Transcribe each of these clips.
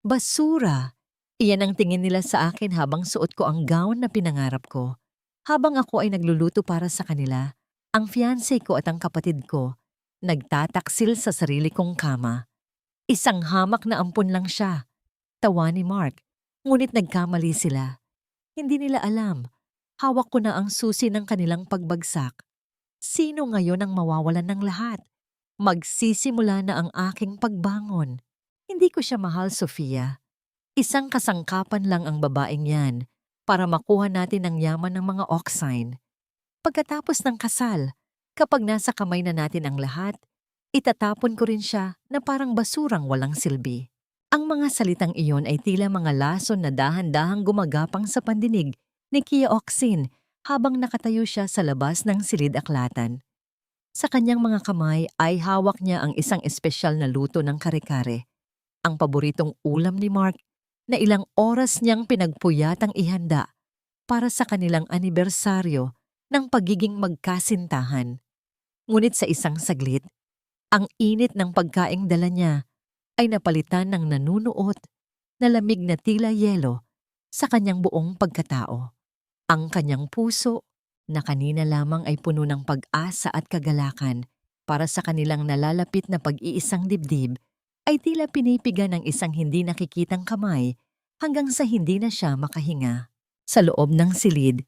Basura! Iyan ang tingin nila sa akin habang suot ko ang gown na pinangarap ko. Habang ako ay nagluluto para sa kanila, ang fiancé ko at ang kapatid ko, nagtataksil sa sarili kong kama. Isang hamak na ampon lang siya. Tawa ni Mark, ngunit nagkamali sila. Hindi nila alam, hawak ko na ang susi ng kanilang pagbagsak. Sino ngayon ang mawawalan ng lahat? Magsisimula na ang aking pagbangon. Hindi ko siya mahal, Sofia. Isang kasangkapan lang ang babaeng yan para makuha natin ang yaman ng mga Oxine. Pagkatapos ng kasal, kapag nasa kamay na natin ang lahat, itatapon ko rin siya na parang basurang walang silbi. Ang mga salitang iyon ay tila mga lason na dahan-dahang gumagapang sa pandinig ni Kia Oxine habang nakatayo siya sa labas ng silid-aklatan. Sa kanyang mga kamay ay hawak niya ang isang espesyal na luto ng kare-kare, ang paboritong ulam ni Mark na ilang oras niyang pinagpuyatang ihanda para sa kanilang anibersaryo ng pagiging magkasintahan. Ngunit sa isang saglit, ang init ng pagkaing dala niya ay napalitan ng nanunuot na lamig na tila yelo sa kanyang buong pagkatao. Ang kanyang puso, na kanina lamang ay puno ng pag-asa at kagalakan para sa kanilang nalalapit na pag-iisang dibdib, ay tila pinipiga ng isang hindi nakikitang kamay hanggang sa hindi na siya makahinga. Sa loob ng silid,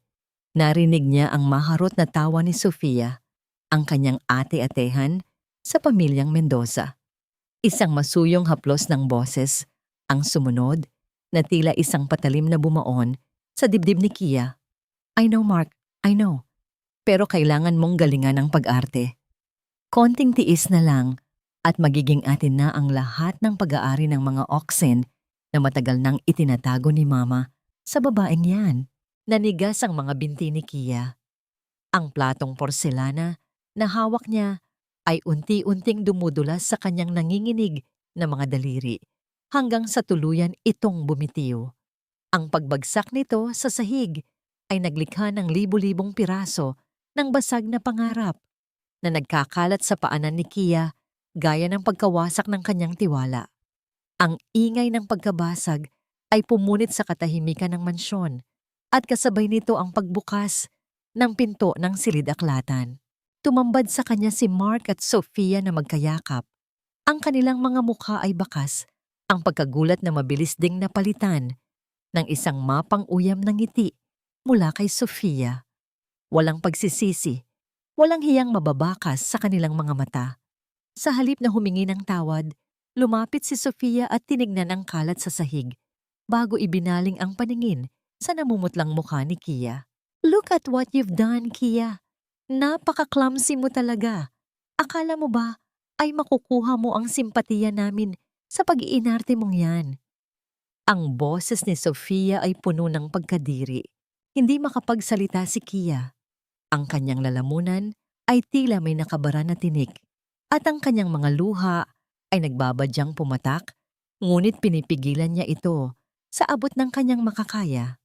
narinig niya ang maharot na tawa ni Sofia, ang kanyang ate-atehan sa pamilyang Mendoza. Isang masuyong haplos ng boses, ang sumunod, na tila isang patalim na bumaon sa dibdib ni Kia. I know, Mark, I know. Pero kailangan mong galingan ang pag-arte. Konting tiis na lang at magiging atin na ang lahat ng pag-aari ng mga Oxine na matagal nang itinatago ni Mama sa babaeng yan. Nanigas ang mga binti ni Kia. Ang platong porselana na hawak niya ay unti-unting dumudulas sa kanyang nanginginig na mga daliri hanggang sa tuluyan itong bumitiw. Ang pagbagsak nito sa sahig ay naglikha ng libu-libong piraso ng basag na pangarap na nagkakalat sa paanan ni Kia gaya ng pagkawasak ng kanyang tiwala. Ang ingay ng pagkabasag ay pumunit sa katahimikan ng mansyon at kasabay nito ang pagbukas ng pinto ng silid-aklatan. Tumambad sa kanya si Mark at Sofia na magkayakap. Ang kanilang mga mukha ay bakas, ang pagkagulat na mabilis ding napalitan ng isang mapang-uyam na ngiti mula kay Sofia. Walang pagsisisi, walang hiyang mababakas sa kanilang mga mata. Sa halip na humingi ng tawad, lumapit si Sofia at tinignan ang kalat sa sahig bago ibinaling ang paningin sa namumutlang mukha ni Kia. Look at what you've done, Kia. Napaka-clumsy mo talaga. Akala mo ba ay makukuha mo ang simpatiya namin sa pag-iinarte mong yan? Ang boses ni Sofia ay puno ng pagkadiri. Hindi makapagsalita si Kia. Ang kanyang lalamunan ay tila may nakabara na tinik at ang kanyang mga luha ay nagbabadyang pumatak, ngunit pinipigilan niya ito sa abot ng kanyang makakaya.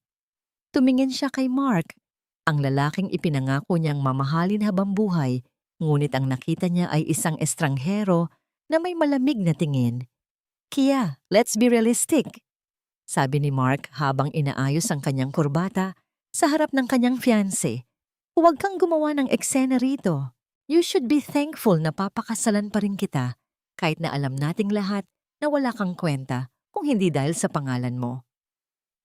Tumingin siya kay Mark, ang lalaking ipinangako niyang mamahalin habang buhay, ngunit ang nakita niya ay isang estranghero na may malamig na tingin. Kia, let's be realistic, sabi ni Mark habang inaayos ang kanyang kurbata sa harap ng kanyang fiancé. Huwag kang gumawa ng eksena rito. You should be thankful na papakasalan pa rin kita kahit na alam nating lahat na wala kang kwenta kung hindi dahil sa pangalan mo.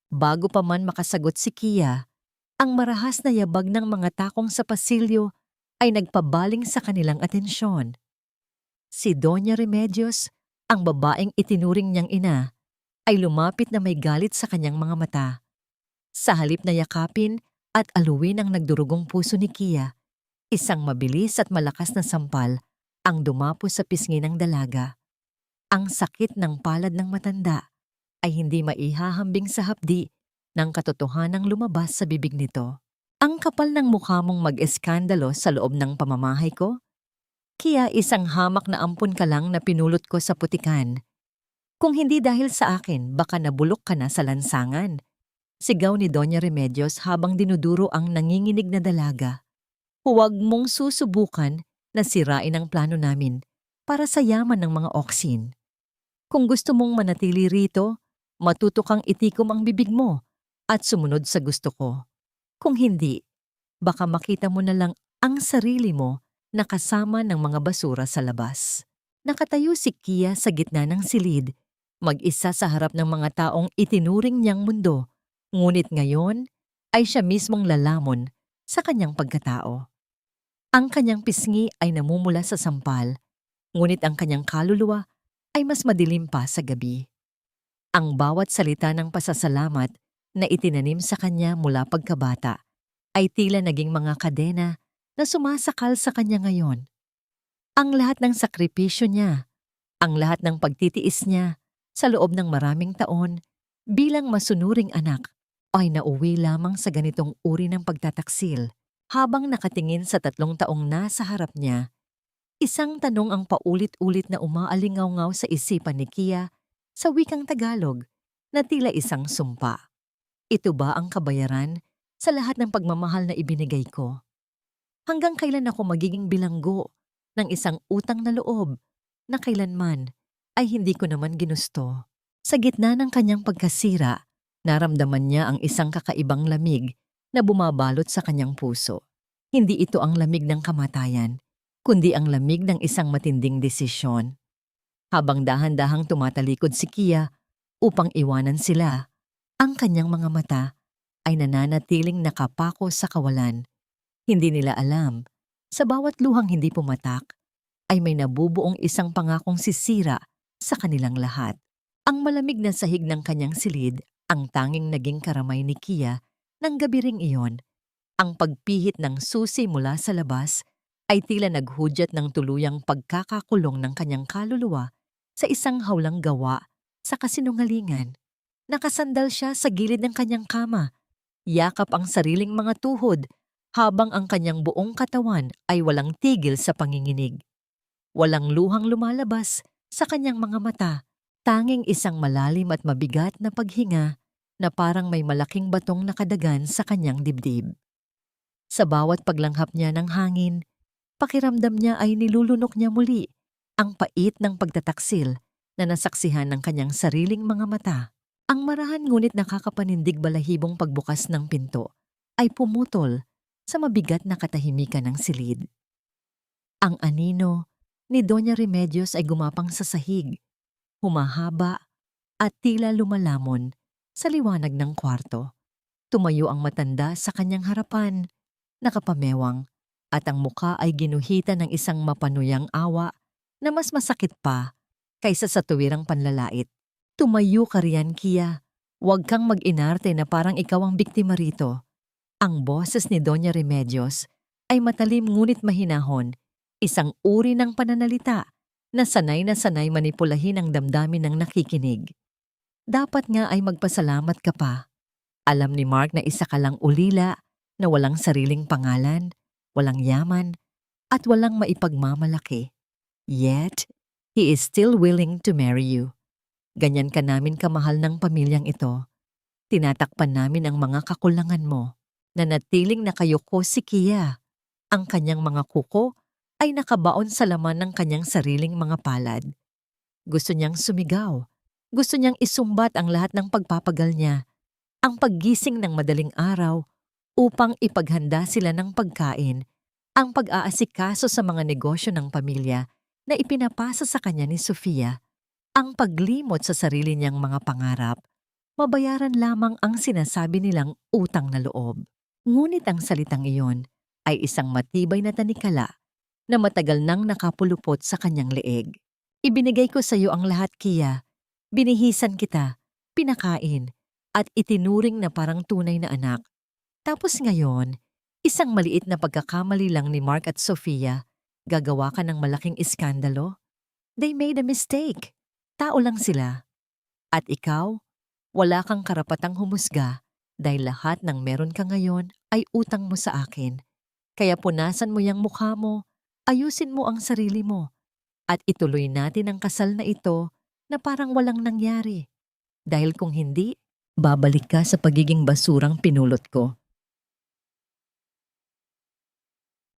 Bago pa man makasagot si Kia, ang marahas na yabag ng mga takong sa pasilyo ay nagpabaling sa kanilang atensyon. Si Doña Remedios, ang babaeng itinuring niyang ina, ay lumapit na may galit sa kanyang mga mata. Sa halip na yakapin at aluin ang nagdurugong puso ni Kia, isang mabilis at malakas na sampal ang dumapo sa pisngi ng dalaga. Ang sakit ng palad ng matanda ay hindi maihahambing sa hapdi ng katotohanang lumabas sa bibig nito. Ang kapal ng mukha mong mag-eskandalo sa loob ng pamamahay ko? Kia, isang hamak na ampun ka lang na pinulot ko sa putikan. Kung hindi dahil sa akin, baka nabulok ka na sa lansangan. Sigaw ni Doña Remedios habang dinuduro ang nanginginig na dalaga. Huwag mong susubukan na sirain ang plano namin para sa yaman ng mga Oxine. Kung gusto mong manatili rito, Matuto kang itikom ang bibig mo at sumunod sa gusto ko. Kung hindi, baka makita mo na lang ang sarili mo na kasama ng mga basura sa labas. Nakatayo si Kia sa gitna ng silid, mag-isa sa harap ng mga taong itinuring niyang mundo, ngunit ngayon ay siya mismong lalamon sa kanyang pagkatao. Ang kanyang pisngi ay namumula sa sampal, ngunit ang kanyang kaluluwa ay mas madilim pa sa gabi. Ang bawat salita ng pasasalamat na itinanim sa kanya mula pagkabata ay tila naging mga kadena na sumasakal sa kanya ngayon. Ang lahat ng sakripisyo niya, ang lahat ng pagtitiis niya sa loob ng maraming taon bilang masunuring anak ay nauwi lamang sa ganitong uri ng pagtataksil. Habang nakatingin sa 3 taong nasa harap niya, isang tanong ang paulit-ulit na umaalingaw-ngaw sa isipan ni Kia sa wikang Tagalog na tila isang sumpa. Ito ba ang kabayaran sa lahat ng pagmamahal na ibinigay ko? Hanggang kailan ako magiging bilanggo ng isang utang na loob na kailanman ay hindi ko naman ginusto? Sa gitna ng kanyang pagkasira, naramdaman niya ang isang kakaibang lamig na bumabalot sa kanyang puso. Hindi ito ang lamig ng kamatayan, kundi ang lamig ng isang matinding desisyon. Habang dahan-dahang tumatalikod si Kia upang iwanan sila, ang kanyang mga mata ay nananatiling nakapako sa kawalan. Hindi nila alam, sa bawat luhang hindi pumatak, ay may nabubuong isang pangakong sisira sa kanilang lahat. Ang malamig na sahig ng kanyang silid, ang tanging naging karamay ni Kia ng gabi ring iyon. Ang pagpihit ng susi mula sa labas ay tila naghudyat ng tuluyang pagkakakulong ng kanyang kaluluwa sa isang hawlang gawa sa kasinungalingan. Nakasandal siya sa gilid ng kanyang kama, yakap ang sariling mga tuhod habang ang kanyang buong katawan ay walang tigil sa panginginig. Walang luhang lumalabas sa kanyang mga mata, tanging isang malalim at mabigat na paghinga na parang may malaking batong nakadagan sa kanyang dibdib. Sa bawat paglanghap niya ng hangin, pakiramdam niya ay nilulunok niya muli ang pait ng pagtataksil na nasaksihan ng kanyang sariling mga mata. Ang marahan ngunit nakakapanindig balahibong pagbukas ng pinto ay pumutol sa mabigat na katahimikan ng silid. Ang anino ni Doña Remedios ay gumapang sa sahig, humahaba at tila lumalamon sa liwanag ng kwarto. Tumayo ang matanda sa kanyang harapan, nakapamewang, at ang muka ay ginuhitan ng isang mapanuyang awa na mas masakit pa kaysa sa tuwirang panlalait. Tumayo ka riyan, Kia. Huwag kang mag-inarte na parang ikaw ang biktima rito. Ang boses ni Doña Remedios ay matalim ngunit mahinahon, isang uri ng pananalita na sanay manipulahin ang damdamin ng nakikinig. Dapat nga ay magpasalamat ka pa. Alam ni Mark na isa ka lang ulila na walang sariling pangalan, walang yaman, at walang maipagmamalaki. Yet, he is still willing to marry you. Ganyan ka namin kamahal ng pamilyang ito. Tinatakpan namin ang mga kakulangan mo. Nanatiling nakayuko si Kia. Ang kanyang mga kuko ay nakabaon sa laman ng kanyang sariling mga palad. Gusto niyang sumigaw. Gusto niyang isumbat ang lahat ng pagpapagal niya. Ang paggising ng madaling araw upang ipaghanda sila ng pagkain, ang pag-aasikaso sa mga negosyo ng pamilya na ipinapasa sa kanya ni Sofia, ang paglimot sa sarili niyang mga pangarap, mabayaran lamang ang sinasabi nilang utang na loob. Ngunit ang salitang iyon ay isang matibay na tanikala na matagal nang nakapulupot sa kanyang leeg. Ibinigay ko sa iyo ang lahat, Kia. Binihisan kita, pinakain, at itinuring na parang tunay na anak. Tapos ngayon, isang maliit na pagkakamali lang ni Mark at Sofia, gagawa ka ng malaking iskandalo? They made a mistake. Tao lang sila. At ikaw, wala kang karapatang humusga dahil lahat ng meron ka ngayon ay utang mo sa akin. Kaya punasan mo yung mukha mo, ayusin mo ang sarili mo, at ituloy natin ang kasal na ito na parang walang nangyari. Dahil kung hindi, babalik ka sa pagiging basurang pinulot ko.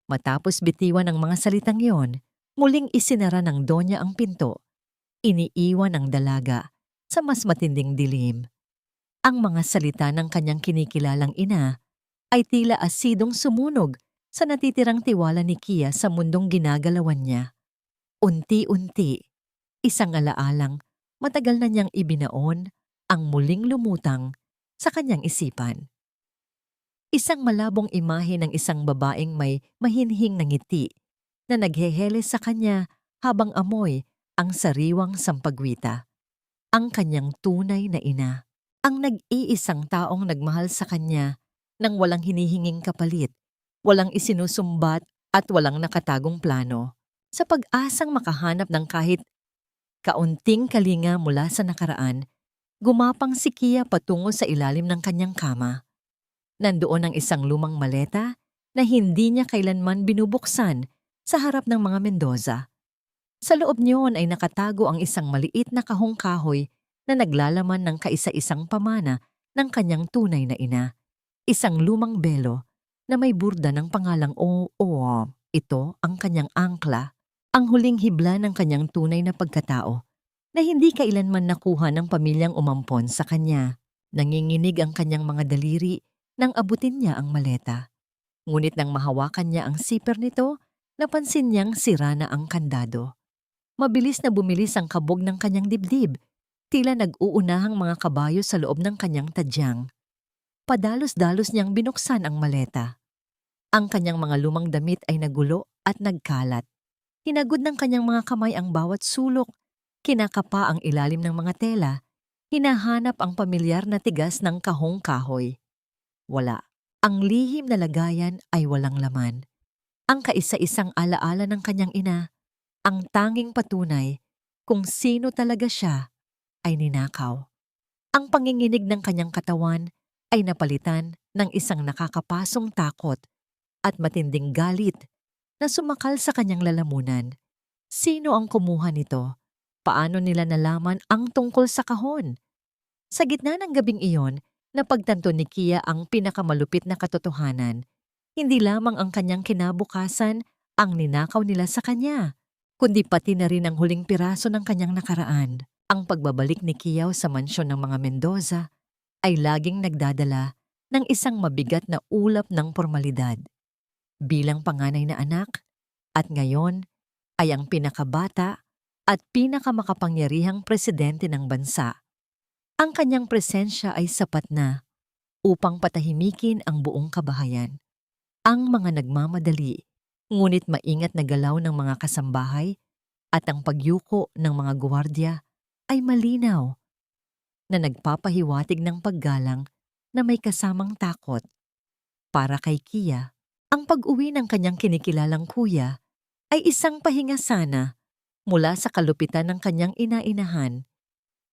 Matapos bitiwan ang mga salitang yon, muling isinara ng Donya ang pinto. Iniiwan ang dalaga sa mas matinding dilim. Ang mga salita ng kanyang kinikilalang ina ay tila asidong sumunog sa natitirang tiwala ni Kia sa mundong ginagalawan niya. Unti-unti, isang alaalang matagal na niyang ibinaon ang muling lumutang sa kanyang isipan. Isang malabong imahe ng isang babaeng may mahinhing na ngiti na nagheheles sa kanya habang amoy ang sariwang sampagwita. Ang kanyang tunay na ina, ang nag-iisang taong nagmahal sa kanya nang walang hinihinging kapalit, walang isinusumbat at walang nakatagong plano. Sa pag-asang makahanap ng kahit kaunting kalinga mula sa nakaraan, gumapang si Kia patungo sa ilalim ng kanyang kama. Nandoon ang isang lumang maleta na hindi niya kailanman binubuksan sa harap ng mga Mendoza. Sa loob niyon ay nakatago ang isang maliit na kahong kahoy na naglalaman ng kaisa-isang pamana ng kanyang tunay na ina. Isang lumang belo na may burda ng pangalang O. Ito ang kanyang angkla, ang huling hibla ng kanyang tunay na pagkatao na hindi kailanman nakuha ng pamilyang umampon sa kanya. Nanginginig ang kanyang mga daliri nang abutin niya ang maleta. Ngunit nang mahawakan niya ang siper nito, napansin niyang sira na ang kandado. Mabilis na bumilis ang kabog ng kanyang dibdib, tila nag-uunahang mga kabayo sa loob ng kanyang tadyang. Padalos-dalos niyang binuksan ang maleta. Ang kanyang mga lumang damit ay nagulo at nagkalat. Hinagod ng kanyang mga kamay ang bawat sulok, kinakapa ang ilalim ng mga tela, hinahanap ang pamilyar na tigas ng kahong kahoy. Wala. Ang lihim na lagayan ay walang laman. Ang kaisa-isang alaala ng kanyang ina, ang tanging patunay kung sino talaga siya, ay ninakaw. Ang panginginig ng kanyang katawan ay napalitan ng isang nakakapasong takot at matinding galit na sumakal sa kanyang lalamunan. Sino ang kumuha nito? Paano nila nalaman ang tungkol sa kahon? Sa gitna ng gabing iyon, napagtanto ni Kia ang pinakamalupit na katotohanan. Hindi lamang ang kanyang kinabukasan ang ninakaw nila sa kanya, kundi pati na rin ang huling piraso ng kanyang nakaraan. Ang pagbabalik ni Kiyaw sa mansyon ng mga Mendoza ay laging nagdadala ng isang mabigat na ulap ng pormalidad. Bilang panganay na anak, at ngayon ay ang pinakabata at pinakamakapangyarihang presidente ng bansa. Ang kanyang presensya ay sapat na upang patahimikin ang buong kabahayan. Ang mga nagmamadali, ngunit maingat na galaw ng mga kasambahay at ang pagyuko ng mga gwardiya ay malinaw na nagpapahiwatig ng paggalang na may kasamang takot. Para kay Kia, ang pag-uwi ng kanyang kinikilalang kuya ay isang pahinga sana mula sa kalupitan ng kanyang ina-inahan.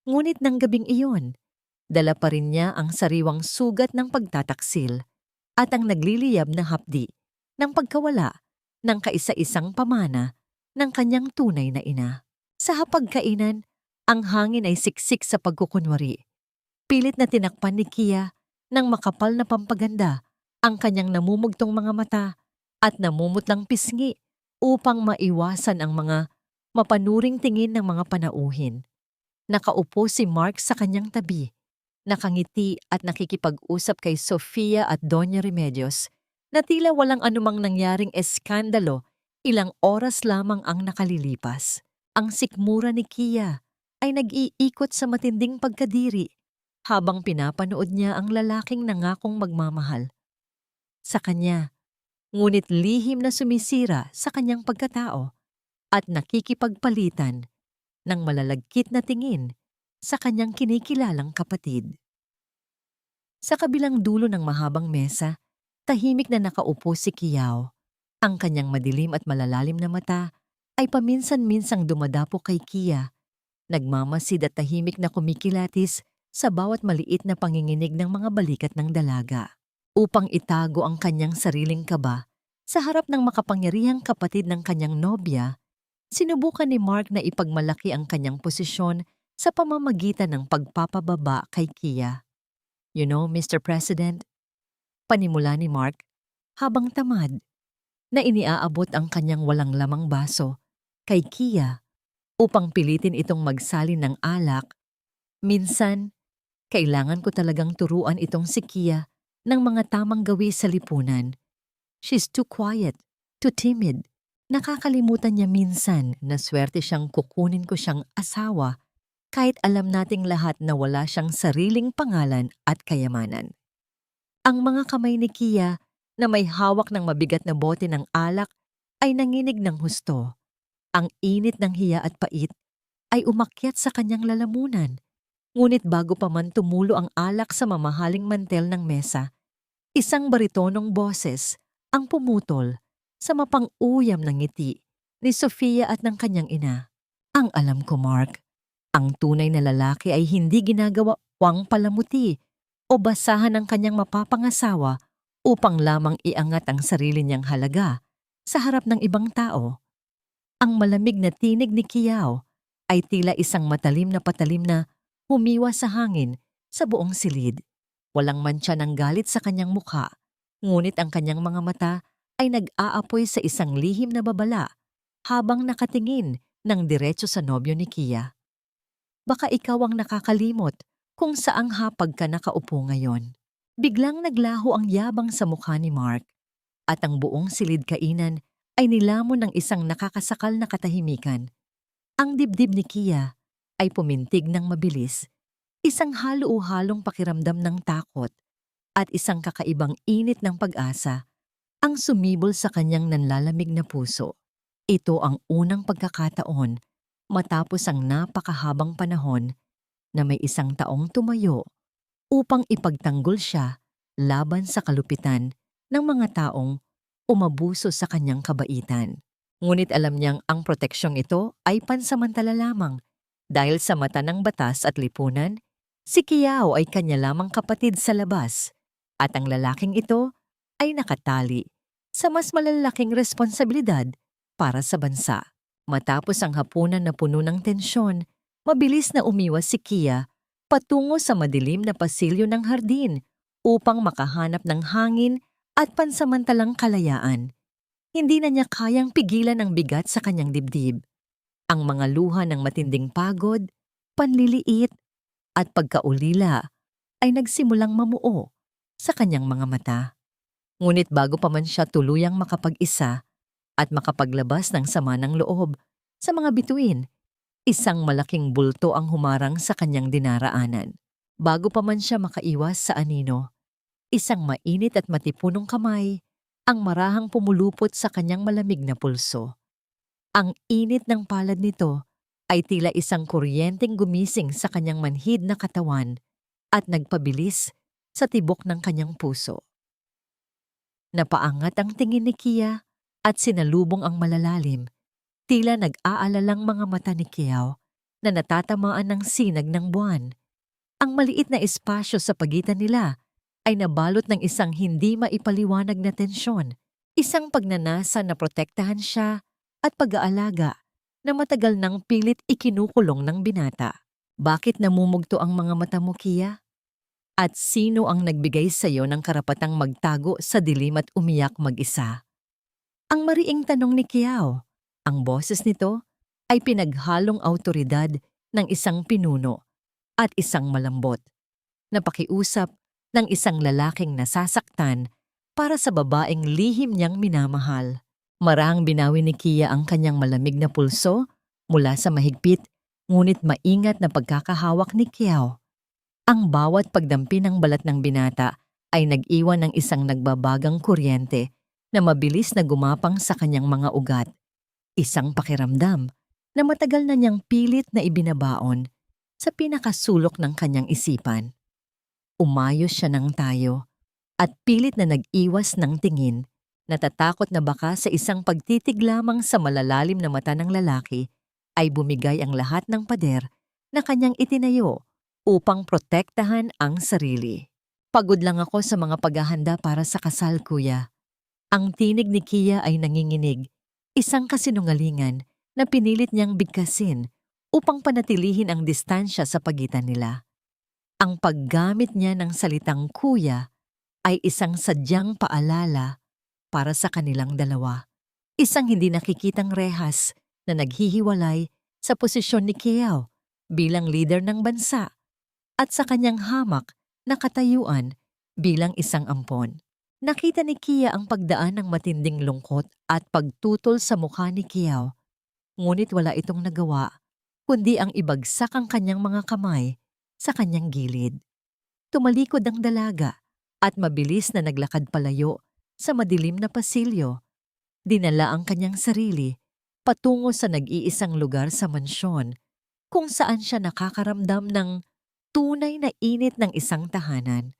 Ngunit ng gabing iyon, dala pa rin niya ang sariwang sugat ng pagtataksil at ang nagliliyab na hapdi ng pagkawala ng kaisa-isang pamana ng kanyang tunay na ina. Sa hapagkainan, ang hangin ay siksik sa pagkukunwari. Pilit na tinakpan ni Kia ng makapal na pampaganda ang kanyang namumugtong mga mata at namumutlang pisngi upang maiwasan ang mga mapanuring tingin ng mga panauhin. Nakaupo si Mark sa kanyang tabi, nakangiti at nakikipag-usap kay Sofia at Doña Remedios na tila walang anumang nangyaring eskandalo, ilang oras lamang ang nakalilipas. Ang sikmura ni Kia ay nag-iikot sa matinding pagkadiri habang pinapanood niya ang lalaking nangakong magmamahal sa kanya, ngunit lihim na sumisira sa kanyang pagkatao at nakikipagpalitan ng malalagkit na tingin sa kanyang kinikilalang kapatid. Sa kabilang dulo ng mahabang mesa, tahimik na nakaupo si Kiyaw. Ang kanyang madilim at malalalim na mata ay paminsan-minsang dumadapo kay Kia, nagmamasid at tahimik na kumikilatis sa bawat maliit na panginginig ng mga balikat ng dalaga. Upang itago ang kanyang sariling kaba sa harap ng makapangyarihang kapatid ng kanyang nobya, sinubukan ni Mark na ipagmalaki ang kanyang posisyon sa pamamagitan ng pagpapababa kay Kia. "You know, Mr. President," panimula ni Mark, habang tamad, na iniaabot ang kanyang walang lamang baso kay Kia upang pilitin itong magsalin ng alak. Minsan, kailangan ko talagang turuan itong si Kia ng mga tamang gawi sa lipunan. She's too quiet, too timid. Nakakalimutan niya minsan na swerte siyang kukunin ko siyang asawa kahit alam nating lahat na wala siyang sariling pangalan at kayamanan. Ang mga kamay ni Kia na may hawak ng mabigat na bote ng alak ay nanginig ng husto. Ang init ng hiya at pait ay umakyat sa kanyang lalamunan. Ngunit bago pa man tumulo ang alak sa mamahaling mantel ng mesa, isang baritonong boses ang pumutol sa mapang-uyam ng ngiti ni Sofia at ng kanyang ina. Ang alam ko, Mark, ang tunay na lalaki ay hindi ginagawang palamuti o basahan ng kanyang mapapangasawa upang lamang iangat ang sarili niyang halaga sa harap ng ibang tao. Ang malamig na tinig ni Kiao ay tila isang matalim na patalim na humiwa sa hangin sa buong silid. Walang mantsa ng galit sa kanyang mukha, ngunit ang kanyang mga mata ay nag-aapoy sa isang lihim na babala habang nakatingin ng diretso sa nobyo ni Kia. Baka ikaw ang nakakalimot kung saang hapag ka nakaupo ngayon. Biglang naglaho ang yabang sa mukha ni Mark at ang buong silid kainan ay nilamon ng isang nakakasakal na katahimikan. Ang dibdib ni Kia ay pumintig ng mabilis, isang halo-halong pakiramdam ng takot at isang kakaibang init ng pag-asa ang sumibol sa kanyang nanlalamig na puso. Ito ang unang pagkakataon matapos ang napakahabang panahon na may isang taong tumayo upang ipagtanggol siya laban sa kalupitan ng mga taong umabuso sa kanyang kabaitan. Ngunit alam niyang ang proteksyong ito ay pansamantala lamang dahil sa mata ng batas at lipunan, si Kiao ay kanya lamang kapatid sa labas at ang lalaking ito ay nakatali sa mas malalaking responsibilidad para sa bansa. Matapos ang hapunan na puno ng tensyon, mabilis na umiwas si Kia patungo sa madilim na pasilyo ng hardin upang makahanap ng hangin at pansamantalang kalayaan. Hindi na niya kayang pigilan ang bigat sa kanyang dibdib. Ang mga luha ng matinding pagod, panliliit, at pagkaulila ay nagsimulang mamuo sa kanyang mga mata. Ngunit bago pa man siya tuluyang makapag-isa at makapaglabas ng sama ng loob sa mga bituin, isang malaking bulto ang humarang sa kanyang dinaraanan. Bago pa man siya makaiwas sa anino, isang mainit at matipunong kamay ang marahang pumulupot sa kanyang malamig na pulso. Ang init ng palad nito ay tila isang kuryenteng gumising sa kanyang manhid na katawan at nagpabilis sa tibok ng kanyang puso. Napaangat ang tingin ni Kia at sinalubong ang malalalim, tila nag-aalalang mga mata ni Kiao na natatamaan ng sinag ng buwan. Ang maliit na espasyo sa pagitan nila ay nabalot ng isang hindi maipaliwanag na tensyon, isang pagnanasa na protektahan siya at pag-aalaga na matagal nang pilit ikinukulong ng binata. Bakit namumugto ang mga mata mo, Kia? At sino ang nagbigay sa iyo ng karapatang magtago sa dilim at umiyak mag-isa? Ang mariing tanong ni Kiao. Ang boses nito ay pinaghalong awtoridad ng isang pinuno at isang malambot. Napakiusap ng isang lalaking nasasaktan para sa babaeng lihim niyang minamahal. Marahang binawi ni Kia ang kanyang malamig na pulso mula sa mahigpit ngunit maingat na pagkakahawak ni Kiao. Ang bawat pagdampi ng balat ng binata ay nag-iwan ng isang nagbabagang kuryente na mabilis na gumapang sa kanyang mga ugat. Isang pakiramdam na matagal na niyang pilit na ibinabaon sa pinakasulok ng kanyang isipan. Umayos siya ng tayo at pilit na nag-iwas ng tingin, natatakot na baka sa isang pagtitig lamang sa malalalim na mata ng lalaki ay bumigay ang lahat ng pader na kanyang itinayo upang protektahan ang sarili. Pagod lang ako sa mga paghahanda para sa kasal, kuya. Ang tinig ni Kia ay nanginginig, isang kasinungalingan na pinilit niyang bigkasin upang panatilihin ang distansya sa pagitan nila. Ang paggamit niya ng salitang kuya ay isang sadyang paalala para sa kanilang dalawa. Isang hindi nakikitang rehas na naghihiwalay sa posisyon ni Kiao bilang leader ng bansa at sa kanyang hamak na katayuan bilang isang ampon. Nakita ni Kia ang pagdaan ng matinding lungkot at pagtutol sa mukha ni Kiao, ngunit wala itong nagawa, kundi ang ibagsak ang kanyang mga kamay sa kanyang gilid. Tumalikod ang dalaga at mabilis na naglakad palayo sa madilim na pasilyo. Dinala ang kanyang sarili patungo sa nag-iisang lugar sa mansyon kung saan siya nakakaramdam ng tunay na init ng isang tahanan,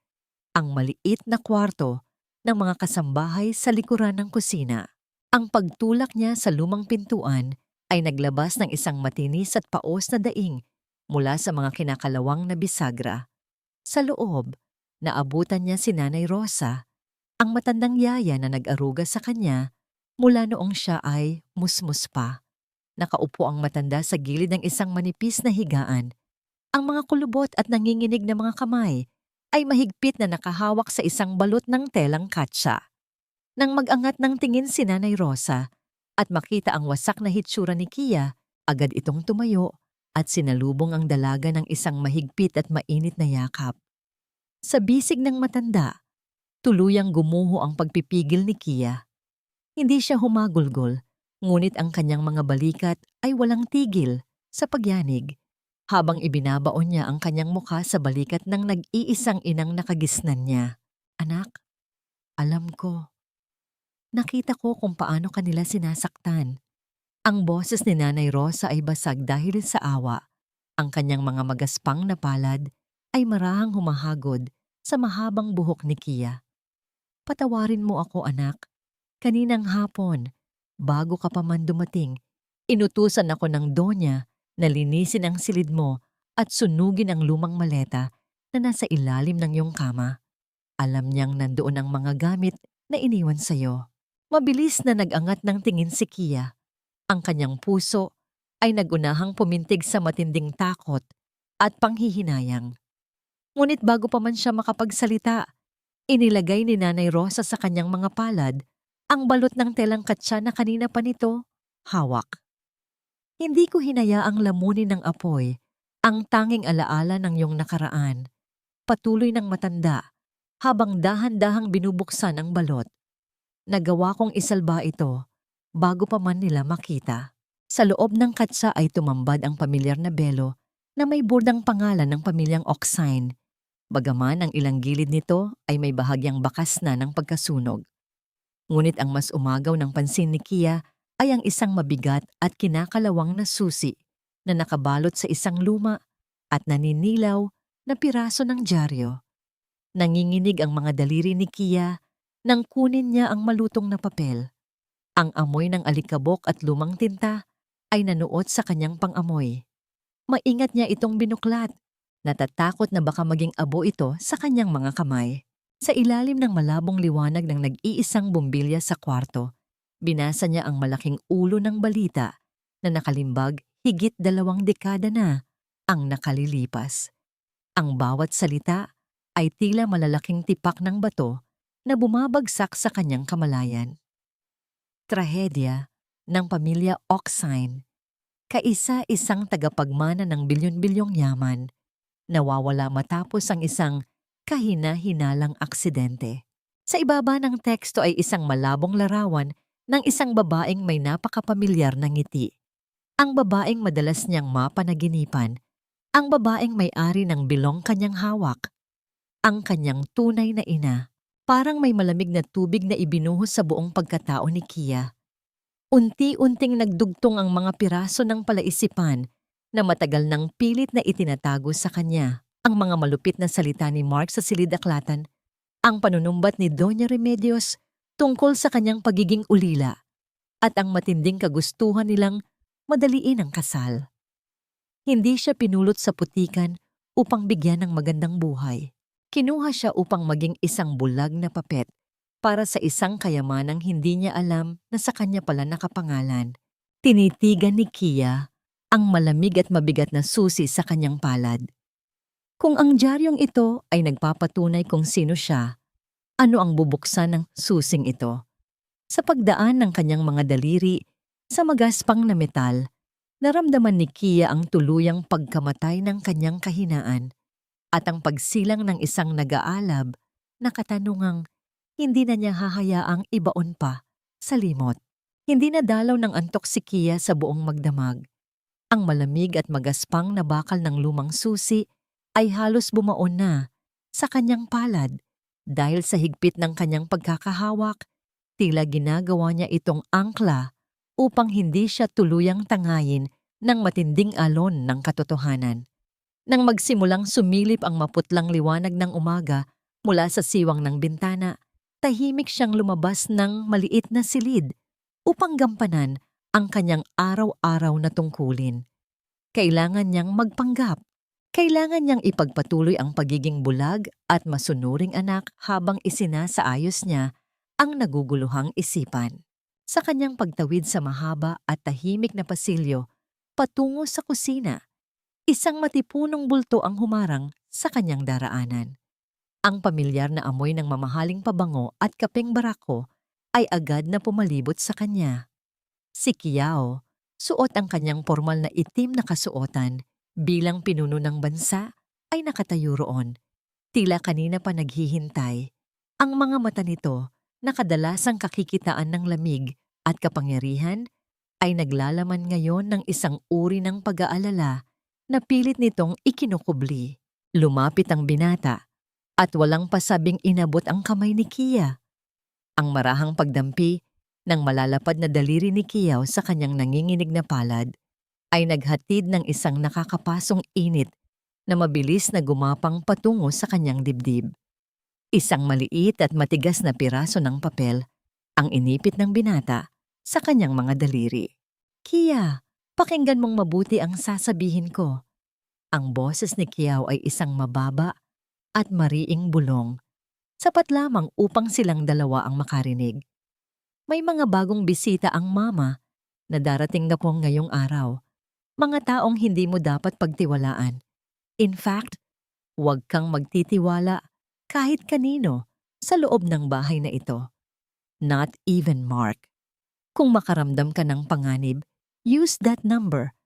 ang maliit na kwarto ng mga kasambahay sa likuran ng kusina. Ang pagtulak niya sa lumang pintuan ay naglabas ng isang matinis at paos na daing mula sa mga kinakalawang na bisagra. Sa loob, naabutan niya si Nanay Rosa, ang matandang yaya na nag-aruga sa kanya mula noong siya ay musmus pa. Nakaupo ang matanda sa gilid ng isang manipis na higaan. Ang mga kulubot at nanginginig na mga kamay ay mahigpit na nakahawak sa isang balot ng telang katsa. Nang mag-angat ng tingin si Nanay Rosa at makita ang wasak na hitsura ni Kia, agad itong tumayo at sinalubong ang dalaga ng isang mahigpit at mainit na yakap. Sa bisig ng matanda, tuluyang gumuho ang pagpipigil ni Kia. Hindi siya humagulgol, ngunit ang kanyang mga balikat ay walang tigil sa pagyanig habang ibinabaon niya ang kanyang mukha sa balikat ng nag-iisang inang nakagisnan niya. Anak, alam ko. Nakita ko kung paano kanila sinasaktan. Ang boses ni Nanay Rosa ay basag dahil sa awa. Ang kanyang mga magaspang na palad ay marahang humahagod sa mahabang buhok ni Kia. Patawarin mo ako, anak. Kaninang hapon, bago ka pa man dumating, inutusan ako ng donya na linisin ang silid mo at sunugin ang lumang maleta na nasa ilalim ng iyong kama. Alam niyang nandoon ang mga gamit na iniwan sa'yo. Mabilis na nag-angat ng tingin si Kia. Ang kanyang puso ay nagunahang pumintig sa matinding takot at panghihinayang. Ngunit bago pa man siya makapagsalita, inilagay ni Nanay Rosa sa kanyang mga palad ang balot ng telang katsa na kanina pa nito hawak. Hindi ko hinayaang lamunin ng apoy ang tanging alaala ng iyong nakaraan. Patuloy ng matanda habang dahan-dahang binubuksan ang balot. Nagawa kong isalba ito bago pa man nila makita. Sa loob ng katsa ay tumambad ang pamilyar na belo na may burdang pangalan ng pamilyang Oksine. Bagaman ang ilang gilid nito ay may bahagyang bakas na ng pagkasunog. Ngunit ang mas umagaw ng pansin ni Kia ay ang isang mabigat at kinakalawang na susi na nakabalot sa isang luma at naninilaw na piraso ng dyaryo. Nanginginig ang mga daliri ni Kia nang kunin niya ang malutong na papel. Ang amoy ng alikabok at lumang tinta ay nanuot sa kanyang pang-amoy. Maingat niya itong binuklat, natatakot na baka maging abo ito sa kanyang mga kamay. Sa ilalim ng malabong liwanag ng nag-iisang bumbilya sa kwarto, binasa niya ang malaking ulo ng balita na nakalimbag higit 2 dekada na ang nakalilipas. Ang bawat salita ay tila malalaking tipak ng bato na bumabagsak sa kanyang kamalayan. Trahedya ng pamilya Oksine, kaisa-isang tagapagmana ng bilyon-bilyong yaman, nawawala matapos ang isang kahina-hinalang aksidente. Sa ibaba ng teksto ay isang malabong larawan ng isang babaeng may napakapamilyar na ngiti. Ang babaeng madalas niyang mapanaginipan, ang babaeng may-ari ng bilong kanyang hawak, ang kanyang tunay na ina. Parang may malamig na tubig na ibinuhos sa buong pagkatao ni Kia. Unti-unting nagdugtong ang mga piraso ng palaisipan na matagal nang pilit na itinatago sa kanya. Ang mga malupit na salita ni Mark sa silid-aklatan, ang panunumbat ni Doña Remedios tungkol sa kanyang pagiging ulila, at ang matinding kagustuhan nilang madaliin ang kasal. Hindi siya pinulot sa putikan upang bigyan ng magandang buhay. Kinuha siya upang maging isang bulag na papet para sa isang kayamanang hindi niya alam na sa kanya pala nakapangalan. Tinitigan ni Kia ang malamig at mabigat na susi sa kanyang palad. Kung ang diaryong ito ay nagpapatunay kung sino siya, ano ang bubuksan ng susing ito? Sa pagdaan ng kanyang mga daliri sa magaspang na metal, naramdaman ni Kia ang tuluyang pagkamatay ng kanyang kahinaan. at ang pagsilang ng isang nag-aalab na katanungang hindi na niya hahayaang ibaon pa sa limot. Hindi na dalaw ng antok si Kia sa buong magdamag. Ang malamig at magaspang na bakal ng lumang susi ay halos bumaon na sa kanyang palad dahil sa higpit ng kanyang pagkakahawak. Tila ginagawa niya itong angkla upang hindi siya tuluyang tangayin ng matinding alon ng katotohanan. Nang magsimulang sumilip ang maputlang liwanag ng umaga mula sa siwang ng bintana, tahimik siyang lumabas ng maliit na silid upang gampanan ang kanyang araw-araw na tungkulin. Kailangan niyang magpanggap. Kailangan niyang ipagpatuloy ang pagiging bulag at masunuring anak habang isinasaayos niya ang naguguluhang isipan. Sa kanyang pagtawid sa mahaba at tahimik na pasilyo patungo sa kusina, isang matipunong bulto ang humarang sa kanyang daraanan. Ang pamilyar na amoy ng mamahaling pabango at kapeng barako ay agad na pumalibot sa kanya. Si Kiao, suot ang kanyang formal na itim na kasuotan bilang pinuno ng bansa, ay nakatayo roon. Tila kanina pa naghihintay. Ang mga mata nito na kadalasang kakikitaan ng lamig at kapangyarihan ay naglalaman ngayon ng isang uri ng pag-aalala na pilit nitong ikinukubli. Lumapit ang binata at walang pasabing inabot ang kamay ni Kia. Ang marahang pagdampi ng malalapad na daliri ni Kiao sa kanyang nanginginig na palad ay naghatid ng isang nakakapasong init na mabilis na gumapang patungo sa kanyang dibdib. Isang maliit at matigas na piraso ng papel ang inipit ng binata sa kanyang mga daliri. Kia, pakinggan mong mabuti ang sasabihin ko. Ang boses ni Kiao ay isang mababa at mariing bulong. Sapat lamang upang silang dalawa ang makarinig. May mga bagong bisita ang mama na darating na po ngayong araw. Mga taong hindi mo dapat pagtiwalaan. In fact, huwag kang magtitiwala kahit kanino sa loob ng bahay na ito. Not even Mark. Kung makaramdam ka ng panganib, use that number.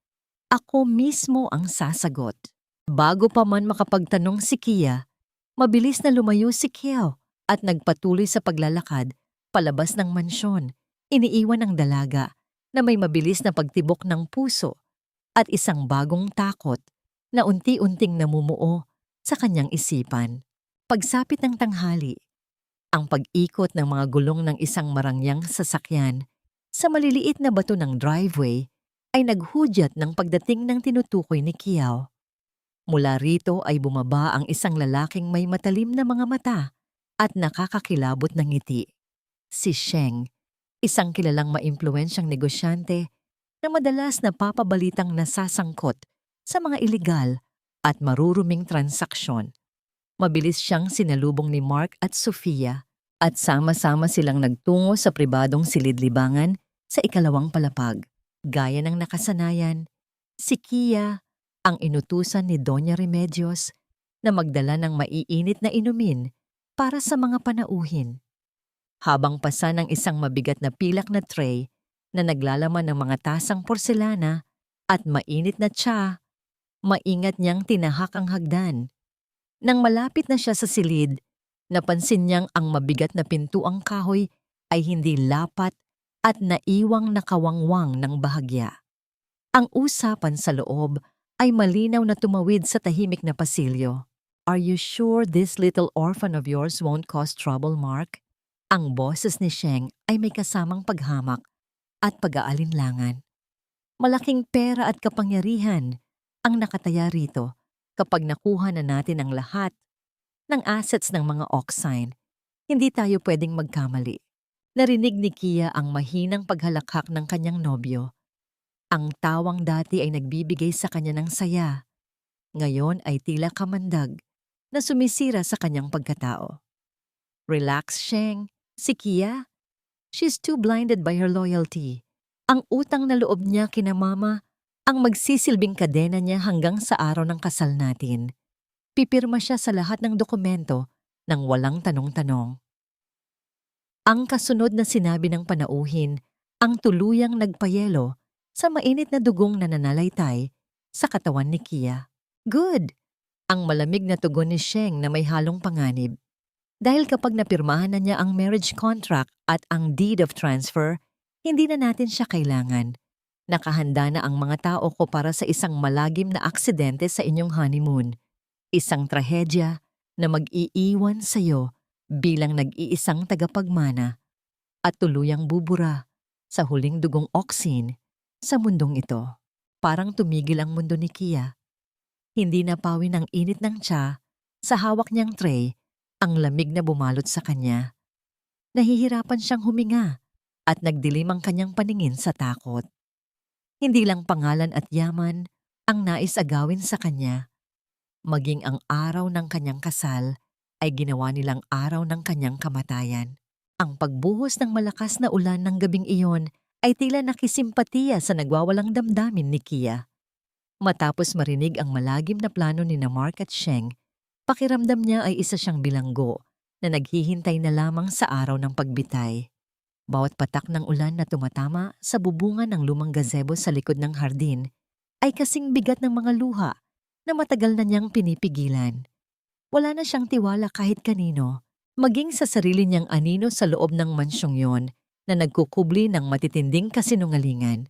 Ako mismo ang sasagot. Bago pa man makapagtanong si Kia, mabilis na lumayo si Kiao at nagpatuloy sa paglalakad palabas ng mansyon. Iniiwan ng dalaga na may mabilis na pagtibok ng puso at isang bagong takot na unti-unting namumuo sa kanyang isipan. Pagsapit ng tanghali, ang pag-ikot ng mga gulong ng isang marangyang sasakyan sa maliliit na bato ng driveway ay naghudyat ng pagdating ng tinutukoy ni Kiao. Mula rito ay bumaba ang isang lalaking may matalim na mga mata at nakakakilabot ng ngiti. Si Sheng, isang kilalang maimpluwensyang negosyante na madalas napapabalitang nasasangkot sa mga iligal at maruruming transaksyon. Mabilis siyang sinalubong ni Mark at Sofia at sama-sama silang nagtungo sa pribadong silid-libangan sa ikalawang palapag. Gaya ng nakasanayan, si Kia ang inutusan ni Doña Remedios na magdala ng maiinit na inumin para sa mga panauhin. Habang pasa ng isang mabigat na pilak na tray na naglalaman ng mga tasang porselana at mainit na tsa, maingat niyang tinahak ang hagdan. Nang malapit na siya sa silid, napansin niyang ang mabigat na pintuang kahoy ay hindi lapat at naiwang nakawangwang ng bahagya. Ang usapan sa loob ay malinaw na tumawid sa tahimik na pasilyo. Are you sure this little orphan of yours won't cause trouble, Mark? Ang boses ni Sheng ay may kasamang paghamak at pag-aalinlangan. Malaking pera at kapangyarihan ang nakataya rito kapag nakuha na natin ang lahat ng assets ng mga Oxine. Hindi tayo pwedeng magkamali. Narinig ni Kia ang mahinang paghalakhak ng kanyang nobyo. Ang tawang dati ay nagbibigay sa kanya ng saya. Ngayon ay tila kamandag na sumisira sa kanyang pagkatao. Relax, Sheng. Si Kia, she's too blinded by her loyalty. Ang utang na loob niya kina mama ang magsisilbing kadena niya hanggang sa araw ng kasal natin. Pipirma siya sa lahat ng dokumento nang walang tanong-tanong. Ang kasunod na sinabi ng panauhin ang tuluyang nagpayelo sa mainit na dugong na nananalaytay sa katawan ni Kia. Good! Ang malamig na tugon ni Sheng na may halong panganib. Dahil kapag napirmahan na niya ang marriage contract at ang deed of transfer, hindi na natin siya kailangan. Nakahanda na ang mga tao ko para sa isang malagim na aksidente sa inyong honeymoon. Isang trahedya na mag-iiwan sa'yo bilang nag-iisang tagapagmana at tuluyang bubura sa huling dugong oksin sa mundong ito. Parang tumigil ang mundo ni Kia. Hindi napawi ng init ng tsa sa hawak niyang tray ang lamig na bumalot sa kanya. Nahihirapan siyang huminga at nagdilim ang kanyang paningin sa takot. Hindi lang pangalan at yaman ang nais agawin sa kanya. Maging ang araw ng kanyang kasal ay ginawa nilang araw ng kanyang kamatayan. Ang pagbuhos ng malakas na ulan ng gabing iyon ay tila nakisimpatiya sa nagwawalang damdamin ni Kia. Matapos marinig ang malagim na plano ni Mark at Sheng, pakiramdam niya ay isa siyang bilanggo na naghihintay na lamang sa araw ng pagbitay. Bawat patak ng ulan na tumatama sa bubungan ng lumang gazebo sa likod ng hardin ay kasing bigat ng mga luha na matagal na niyang pinipigilan. Wala na siyang tiwala kahit kanino, maging sa sarili niyang anino sa loob ng mansyong yon na nagkukubli ng matitinding kasinungalingan.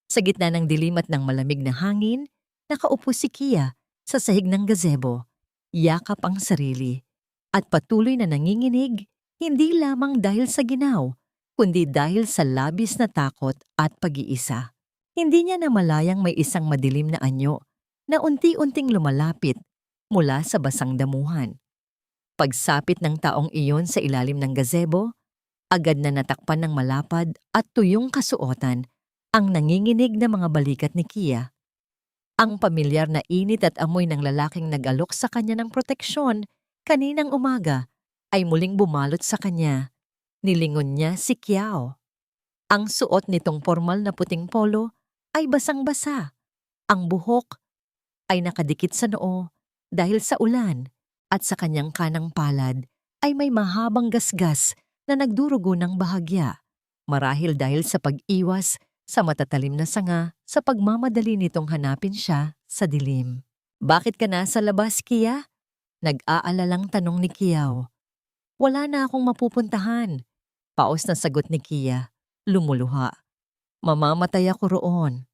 Sa gitna ng dilim at ng malamig na hangin, nakaupo si Kia sa sahig ng gazebo, yakap ang sarili, at patuloy na nanginginig, hindi lamang dahil sa ginaw, kundi dahil sa labis na takot at pag-iisa. Hindi niya namalayang may isang madilim na anyo na unti-unting lumalapit mula sa basang damuhan. Pagsapit ng taong iyon sa ilalim ng gazebo, agad na natakpan ng malapad at tuyong kasuotan ang nanginginig na mga balikat ni Kia. Ang pamilyar na init at amoy ng lalaking nag-alok sa kanya ng proteksyon kaninang umaga ay muling bumalot sa kanya. Nilingon niya si Kiao. Ang suot nitong formal na puting polo ay basang-basa. Ang buhok ay nakadikit sa noo dahil sa ulan at sa kanyang kanang palad ay may mahabang gasgas na nagdurugo ng bahagya. Marahil dahil sa pag-iwas sa matatalim na sanga sa pagmamadali nitong hanapin siya sa dilim. Bakit ka nasa labas, Kia? Nag-aalalang tanong ni Kiao. Wala na akong mapupuntahan. Paos na sagot ni Kia, lumuluha. Mamamatay ako roon.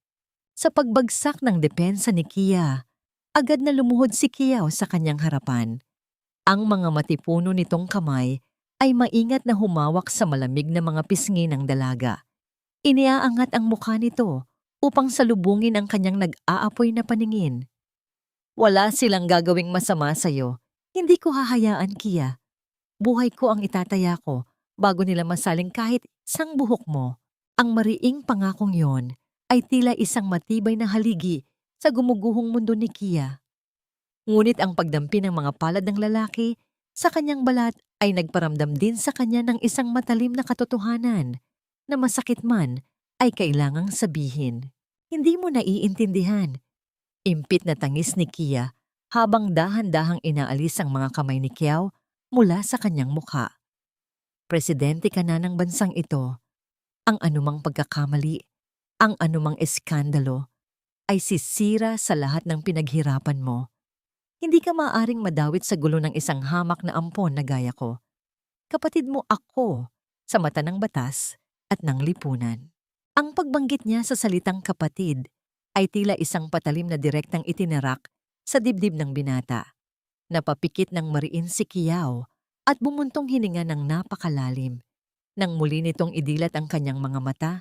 Sa pagbagsak ng depensa ni Kia, agad na lumuhod si Kiao sa kanyang harapan. Ang mga matipuno nitong kamay ay maingat na humawak sa malamig na mga pisngi ng dalaga. Iniaangat ang mukha nito upang salubungin ang kanyang nag-aapoy na paningin. Wala silang gagawing masama sa'yo. Hindi ko hahayaan, Kia. Buhay ko ang itataya ko bago nila masaling kahit isang buhok mo. Ang mariing pangakong yon ay tila isang matibay na haligi sa gumuguhong mundo ni Kia. Ngunit ang pagdampi ng mga palad ng lalaki sa kanyang balat ay nagparamdam din sa kanya ng isang matalim na katotohanan na masakit man ay kailangang sabihin. Hindi mo naiintindihan. Impit na tangis ni Kia habang dahan-dahang inaalis ang mga kamay ni Kiao mula sa kanyang mukha. Presidente ka na ng bansang ito. Ang anumang pagkakamali, ang anumang eskandalo, ay sisira sa lahat ng pinaghirapan mo. Hindi ka maaaring madawit sa gulo ng isang hamak na ampon na gaya ko. Kapatid mo ako sa mata ng batas at ng lipunan. Ang pagbanggit niya sa salitang kapatid ay tila isang patalim na direktang itinarak sa dibdib ng binata. Napapikit ng mariin si Kiao at bumuntong hininga ng napakalalim. Nang muli nitong idilat ang kanyang mga mata,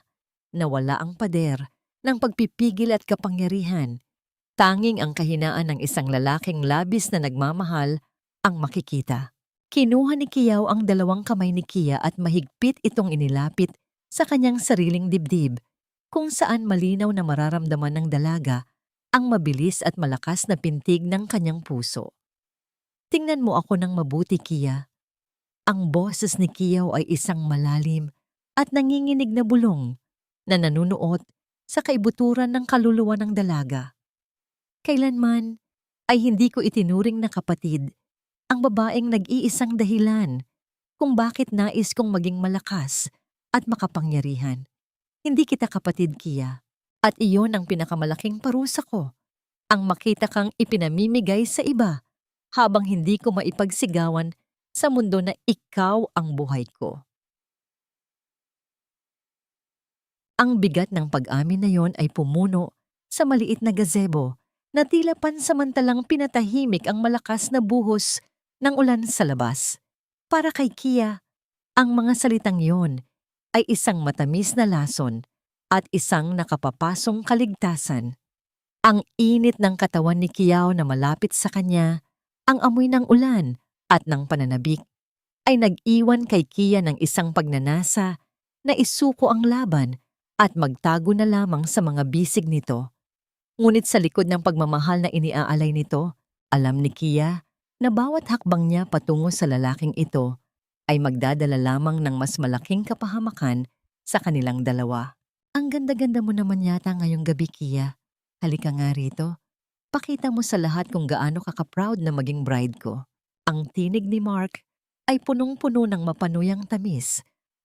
nawala ang pader ng pagpipigil at kapangyarihan. Tanging ang kahinaan ng isang lalaking labis na nagmamahal ang makikita. Kinuha ni Kiao ang dalawang kamay ni Kia at mahigpit itong inilapit sa kanyang sariling dibdib, kung saan malinaw na mararamdaman ng dalaga ang mabilis at malakas na pintig ng kanyang puso. Tingnan mo ako ng mabuti, Kia. Ang boses ni Kiao ay isang malalim at nanginginig na bulong na nanunuot sa kaibuturan ng kaluluwa ng dalaga. Kailanman ay hindi ko itinuring na kapatid ang babaeng nag-iisang dahilan kung bakit nais kong maging malakas at makapangyarihan. Hindi kita kapatid, Kia, at iyon ang pinakamalaking parusa ko. Ang makita kang ipinamimigay sa iba habang hindi ko maipagsigawan sa mundo na ikaw ang buhay ko. Ang bigat ng pag-amin na yon ay pumuno sa maliit na gazebo na tila pansamantalang pinatahimik ang malakas na buhos ng ulan sa labas. Para kay Kia, ang mga salitang yon ay isang matamis na lason at isang nakapapasong kaligtasan. Ang init ng katawan ni Kiao na malapit sa kanya, ang amoy ng ulan at ng pananabik ay nag-iwan kay Kia ng isang pagnanasa na isuko ang laban at magtago na lamang sa mga bisig nito. Ngunit sa likod ng pagmamahal na iniaalay nito, alam ni Kia na bawat hakbang niya patungo sa lalaking ito ay magdadala lamang ng mas malaking kapahamakan sa kanilang dalawa. Ang ganda-ganda mo naman yata ngayong gabi, Kia. Halika nga rito. Pakita mo sa lahat kung gaano ka ka-proud na maging bride ko. Ang tinig ni Mark ay punong-puno ng mapanuyang tamis,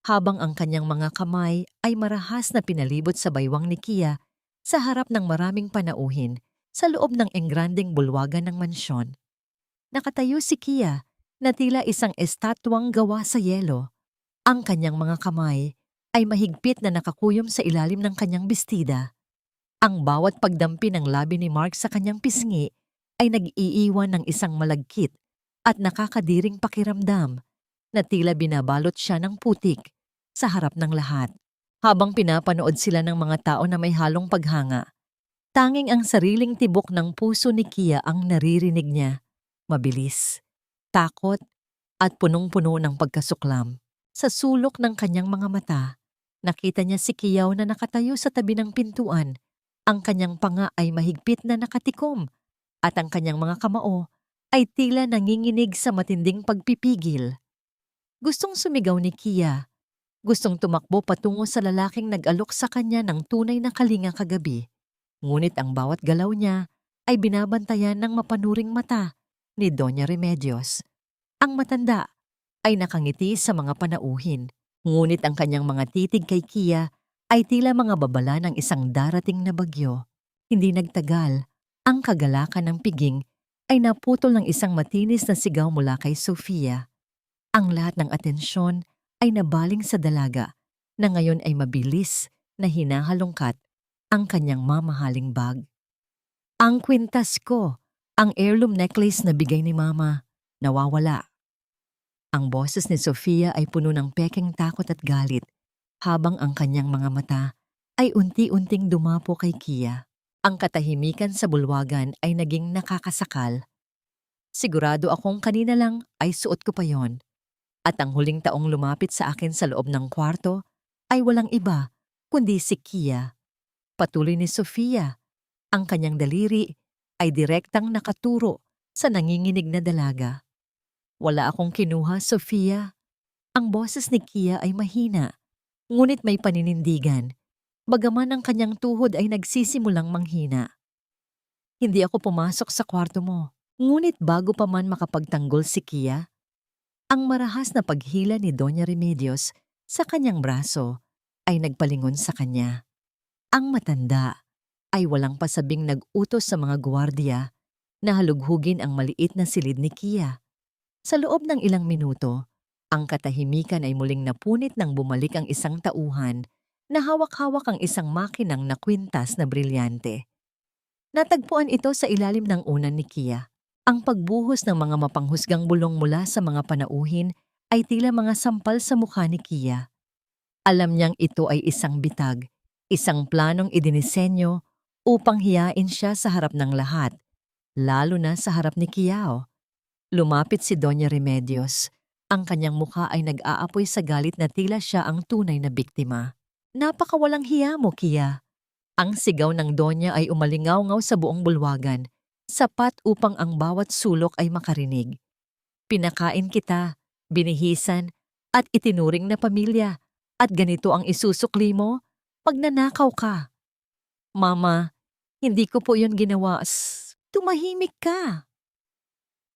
habang ang kanyang mga kamay ay marahas na pinalibot sa baywang ni Kia sa harap ng maraming panauhin sa loob ng engranding bulwagan ng mansyon. Nakatayo si Kia na tila isang estatwang gawa sa yelo. Ang kanyang mga kamay ay mahigpit na nakakuyom sa ilalim ng kanyang bestida. Ang bawat pagdampi ng labi ni Mark sa kanyang pisngi ay nag-iiwan ng isang malagkit at nakakadiring pakiramdam na tila binabalot siya ng putik sa harap ng lahat. Habang pinapanood sila ng mga tao na may halong paghanga, tanging ang sariling tibok ng puso ni Kia ang naririnig niya. Mabilis, takot, at punong-puno ng pagkasuklam. Sa sulok ng kanyang mga mata, nakita niya si Kiao na nakatayo sa tabi ng pintuan. Ang kanyang panga ay mahigpit na nakatikom at ang kanyang mga kamao ay tila nanginginig sa matinding pagpipigil. Gustong sumigaw ni Kia. Gustong tumakbo patungo sa lalaking nag-alok sa kanya ng tunay na kalinga kagabi. Ngunit ang bawat galaw niya ay binabantayan ng mapanuring mata ni Doña Remedios. Ang matanda ay nakangiti sa mga panauhin. Ngunit ang kanyang mga titig kay Kia ay tila mga babala ng isang darating na bagyo. Hindi nagtagal, ang kagalakan ng piging ay naputol ng isang matinis na sigaw mula kay Sofia. Ang lahat ng atensyon ay nabaling sa dalaga na ngayon ay mabilis na hinahalongkat ang kanyang mamahaling bag. Ang kwintas ko, ang heirloom necklace na bigay ni Mama, nawawala. Ang boses ni Sofia ay puno ng pekeng takot at galit, habang ang kanyang mga mata ay unti-unting dumapo kay Kia. Ang katahimikan sa bulwagan ay naging nakakasakal. Sigurado akong kanina lang ay suot ko pa yon. At ang huling taong lumapit sa akin sa loob ng kwarto ay walang iba kundi si Kia. Patuloy ni Sofia. Ang kanyang daliri ay direktang nakaturo sa nanginginig na dalaga. Wala akong kinuha, Sofia. Ang boses ni Kia ay mahina, ngunit may paninindigan, bagaman ang kanyang tuhod ay nagsisimulang manghina. Hindi ako pumasok sa kwarto mo, ngunit bago pa man makapagtanggol si Kia, ang marahas na paghila ni Doña Remedios sa kanyang braso ay nagpalingon sa kanya. Ang matanda ay walang pasabing nag-utos sa mga gwardiya na halughugin ang maliit na silid ni Kia. Sa loob ng ilang minuto, ang katahimikan ay muling napunit nang bumalik ang isang tauhan na hawak-hawak ang isang makinang na kwintas na brilyante. Natagpuan ito sa ilalim ng unan ni Kia. Ang pagbuhos ng mga mapanghusgang bulong mula sa mga panauhin ay tila mga sampal sa mukha ni Kia. Alam niyang ito ay isang bitag, isang planong idinisenyo upang hiyain siya sa harap ng lahat, lalo na sa harap ni Kiao. Lumapit si Doña Remedios. Ang kanyang mukha ay nag-aapoy sa galit na tila siya ang tunay na biktima. Napakawalang hiya mo, Kia. Ang sigaw ng Donya ay umalingaw-ngaw sa buong bulwagan, sapat upang ang bawat sulok ay makarinig. Pinakain kita, binihisan, at itinuring na pamilya, at ganito ang isusukli mo? Pagnanakaw ka. Mama, hindi ko po yun ginawa. Tumahimik ka.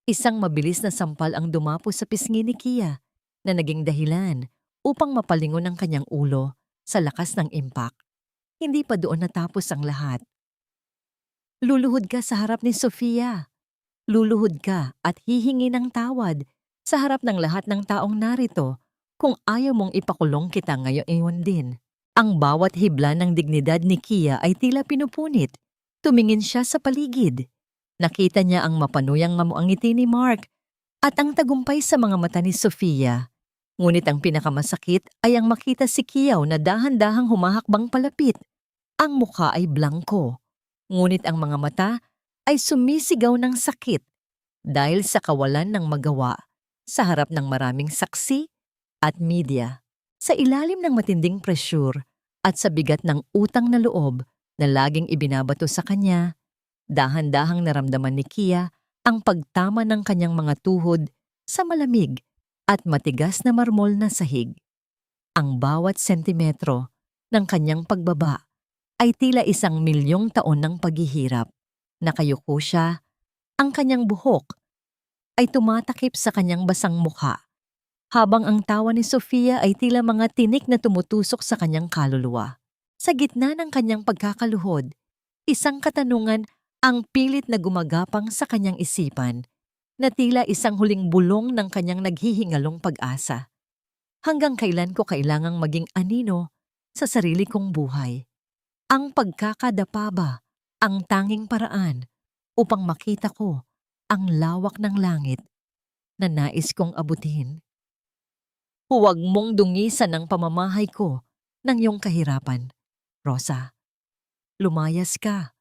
Isang mabilis na sampal ang dumapo sa pisngi ni Kia na naging dahilan upang mapalingon ang kanyang ulo sa lakas ng impact. Hindi pa doon natapos ang lahat. Luluhod ka sa harap ni Sofia. Luluhod ka at hihingi ng tawad sa harap ng lahat ng taong narito kung ayaw mong ipakulong kita ngayon din. Ang bawat hibla ng dignidad ni Kia ay tila pinupunit. Tumingin siya sa paligid. Nakita niya ang mapanuyang ngiti ni Mark at ang tagumpay sa mga mata ni Sofia. Ngunit ang pinakamasakit ay ang makita si Kiyaw na dahan-dahang humahakbang palapit. Ang mukha ay blangko, ngunit ang mga mata ay sumisigaw ng sakit dahil sa kawalan ng magawa sa harap ng maraming saksi at media. Sa ilalim ng matinding presyur at sa bigat ng utang na loob na laging ibinabato sa kanya, dahan-dahang naramdaman ni Kia ang pagtama ng kanyang mga tuhod sa malamig at matigas na marmol na sahig. Ang bawat sentimetro ng kanyang pagbaba ay tila 1,000,000 taon ng paghihirap. Nakayuko siya, ang kanyang buhok ay tumatakip sa kanyang basang mukha, habang ang tawa ni Sofia ay tila mga tinik na tumutusok sa kanyang kaluluwa. Sa gitna ng kanyang pagkakaluhod, isang katanungan ang pilit na gumagapang sa kanyang isipan, na tila isang huling bulong ng kanyang naghihingalong pag-asa. Hanggang kailan ko kailangang maging anino sa sarili kong buhay? Ang pagkakadapa ba ang tanging paraan upang makita ko ang lawak ng langit na nais kong abutin? Huwag mong dungisan ang pamamahay ko ng iyong kahirapan, Rosa. Lumayas ka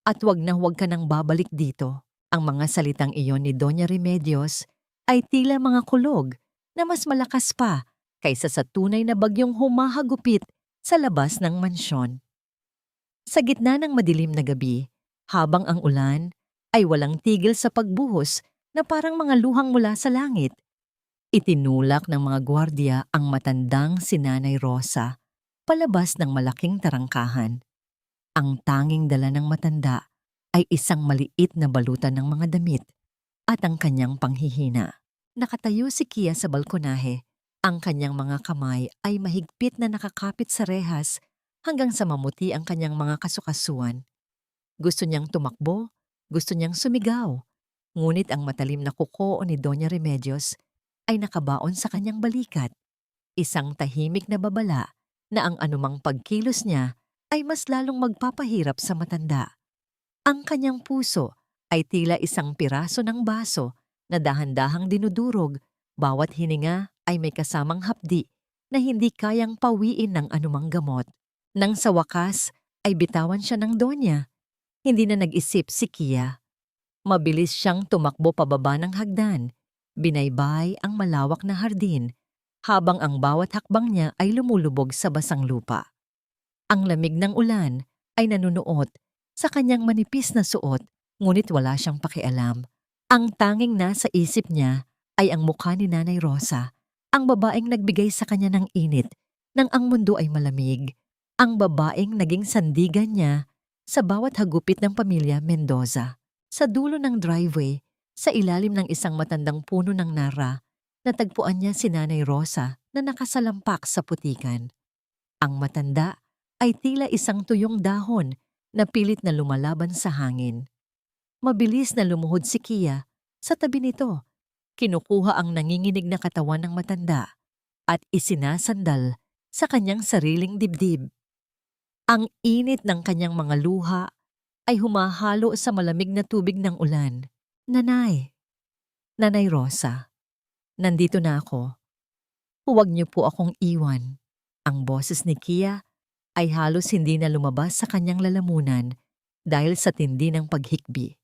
at huwag ka nang babalik dito. Ang mga salitang iyon ni Doña Remedios ay tila mga kulog na mas malakas pa kaysa sa tunay na bagyong humahagupit sa labas ng mansyon. Sa gitna ng madilim na gabi, habang ang ulan ay walang tigil sa pagbuhos na parang mga luhang mula sa langit, itinulak ng mga gwardiya ang matandang si Nanay Rosa palabas ng malaking tarangkahan. Ang tanging dala ng matanda ay isang maliit na balutan ng mga damit at ang kanyang panghihina. Nakatayo si Kia sa balkonahe. Ang kanyang mga kamay ay mahigpit na nakakapit sa rehas hanggang sa mamuti ang kanyang mga kasukasuan. Gusto niyang tumakbo, gusto niyang sumigaw. Ngunit ang matalim na kuko ni Doña Remedios ay nakabaon sa kanyang balikat. Isang tahimik na babala na ang anumang pagkilos niya ay mas lalong magpapahirap sa matanda. Ang kanyang puso ay tila isang piraso ng baso na dahan-dahang dinudurog, bawat hininga ay may kasamang hapdi na hindi kayang pawiin ng anumang gamot. Nang sa wakas ay bitawan siya ng donya, hindi na nag-isip si Kia. Mabilis siyang tumakbo pababa ng hagdan, binaybay ang malawak na hardin, habang ang bawat hakbang niya ay lumulubog sa basang lupa. Ang lamig ng ulan ay nanunuot sa kanyang manipis na suot, ngunit wala siyang pakialam. Ang tanging nasa isip niya ay ang mukha ni Nanay Rosa, ang babaeng nagbigay sa kanya ng init nang ang mundo ay malamig, ang babaeng naging sandigan niya sa bawat hagupit ng pamilya Mendoza. Sa dulo ng driveway, sa ilalim ng isang matandang puno ng nara, natagpuan niya si Nanay Rosa na nakasalampak sa putikan. Ang matanda ay tila isang tuyong dahon na pilit na lumalaban sa hangin. Mabilis na lumuhod si Kia sa tabi nito. Kinukuha ang nanginginig na katawan ng matanda at isinasandal sa kanyang sariling dibdib. Ang init ng kanyang mga luha ay humahalo sa malamig na tubig ng ulan. Nanay, Nanay Rosa, nandito na ako. Huwag niyo po akong iwan. Ang boses ni Kia ay halos hindi na lumabas sa kanyang lalamunan dahil sa tindi ng paghikbi.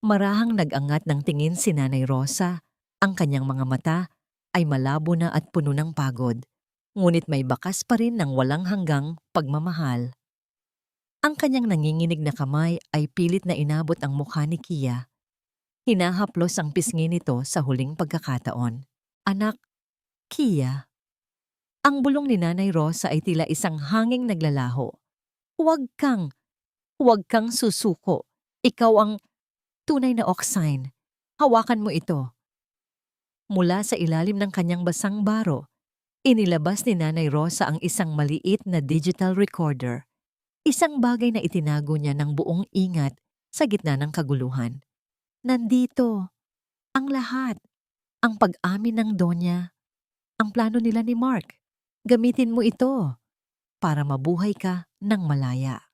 Marahang nag-angat ng tingin si Nanay Rosa, ang kanyang mga mata ay malabo na at puno ng pagod, ngunit may bakas pa rin ng walang hanggang pagmamahal. Ang kanyang nanginginig na kamay ay pilit na inabot ang mukha ni Kia. Hinahaplos ang pisngi nito sa huling pagkakataon. Anak, Kia. Ang bulong ni Nanay Rosa ay tila isang hanging naglalaho. Huwag kang susuko. Ikaw ang tunay na oxine. Hawakan mo ito. Mula sa ilalim ng kanyang basang baro, inilabas ni Nanay Rosa ang isang maliit na digital recorder. Isang bagay na itinago niya ng buong ingat sa gitna ng kaguluhan. Nandito ang lahat, ang pag-amin ng Donya, ang plano nila ni Mark. Gamitin mo ito para mabuhay ka ng malaya.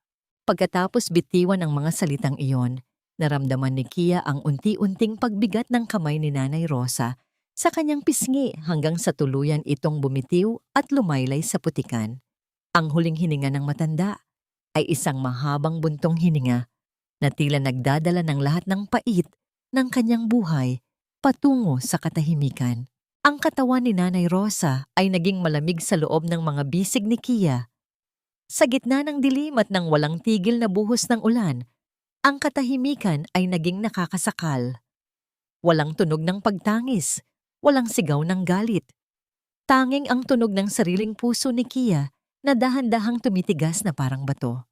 Pagkatapos bitiwan ang mga salitang iyon, naramdaman ni Kia ang unti-unting pagbigat ng kamay ni Nanay Rosa sa kanyang pisngi hanggang sa tuluyan itong bumitiw at lumaylay sa putikan. Ang huling hininga ng matanda ay isang mahabang buntong hininga na tila nagdadala ng lahat ng pait ng kanyang buhay patungo sa katahimikan. Ang katawan ni Nanay Rosa ay naging malamig sa loob ng mga bisig ni Kia. Sa gitna ng dilim at ng walang tigil na buhos ng ulan, ang katahimikan ay naging nakakasakal. Walang tunog ng pagtangis, walang sigaw ng galit. Tanging ang tunog ng sariling puso ni Kia na dahan-dahang tumitigas na parang bato.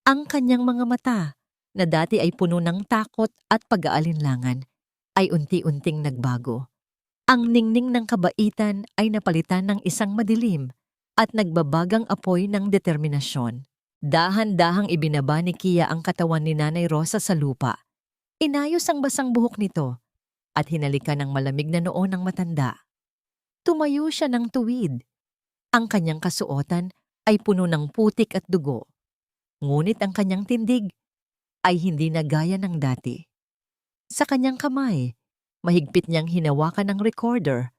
Ang kanyang mga mata, na dati ay puno ng takot at pag-aalinlangan, ay unti-unting nagbago. Ang ningning ng kabaitan ay napalitan ng isang madilim at nagbabagang apoy ng determinasyon. Dahan-dahang ibinaba ni Kia ang katawan ni Nanay Rosa sa lupa. Inayos ang basang buhok nito at hinalikan ng malamig na noo ng matanda. Tumayo siya ng tuwid. Ang kanyang kasuotan ay puno ng putik at dugo. Ngunit ang kanyang tindig ay hindi na gaya ng dati. Sa kanyang kamay, mahigpit niyang hinawakan ng recorder,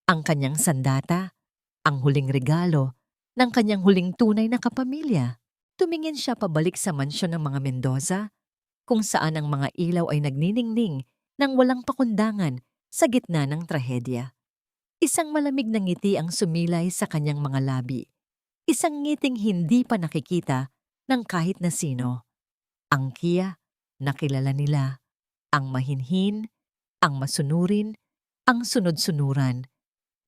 ang kanyang sandata, ang huling regalo ng kanyang huling tunay na kapamilya. Tumingin siya pabalik sa mansyon ng mga Mendoza, kung saan ang mga ilaw ay nagniningning ng walang pakundangan sa gitna ng trahedya. Isang malamig na ngiti ang sumilay sa kanyang mga labi. Isang ngiting hindi pa nakikita ng kahit na sino. Ang Kia na kilala nila, ang mahinhin, ang masunurin, ang sunod-sunuran,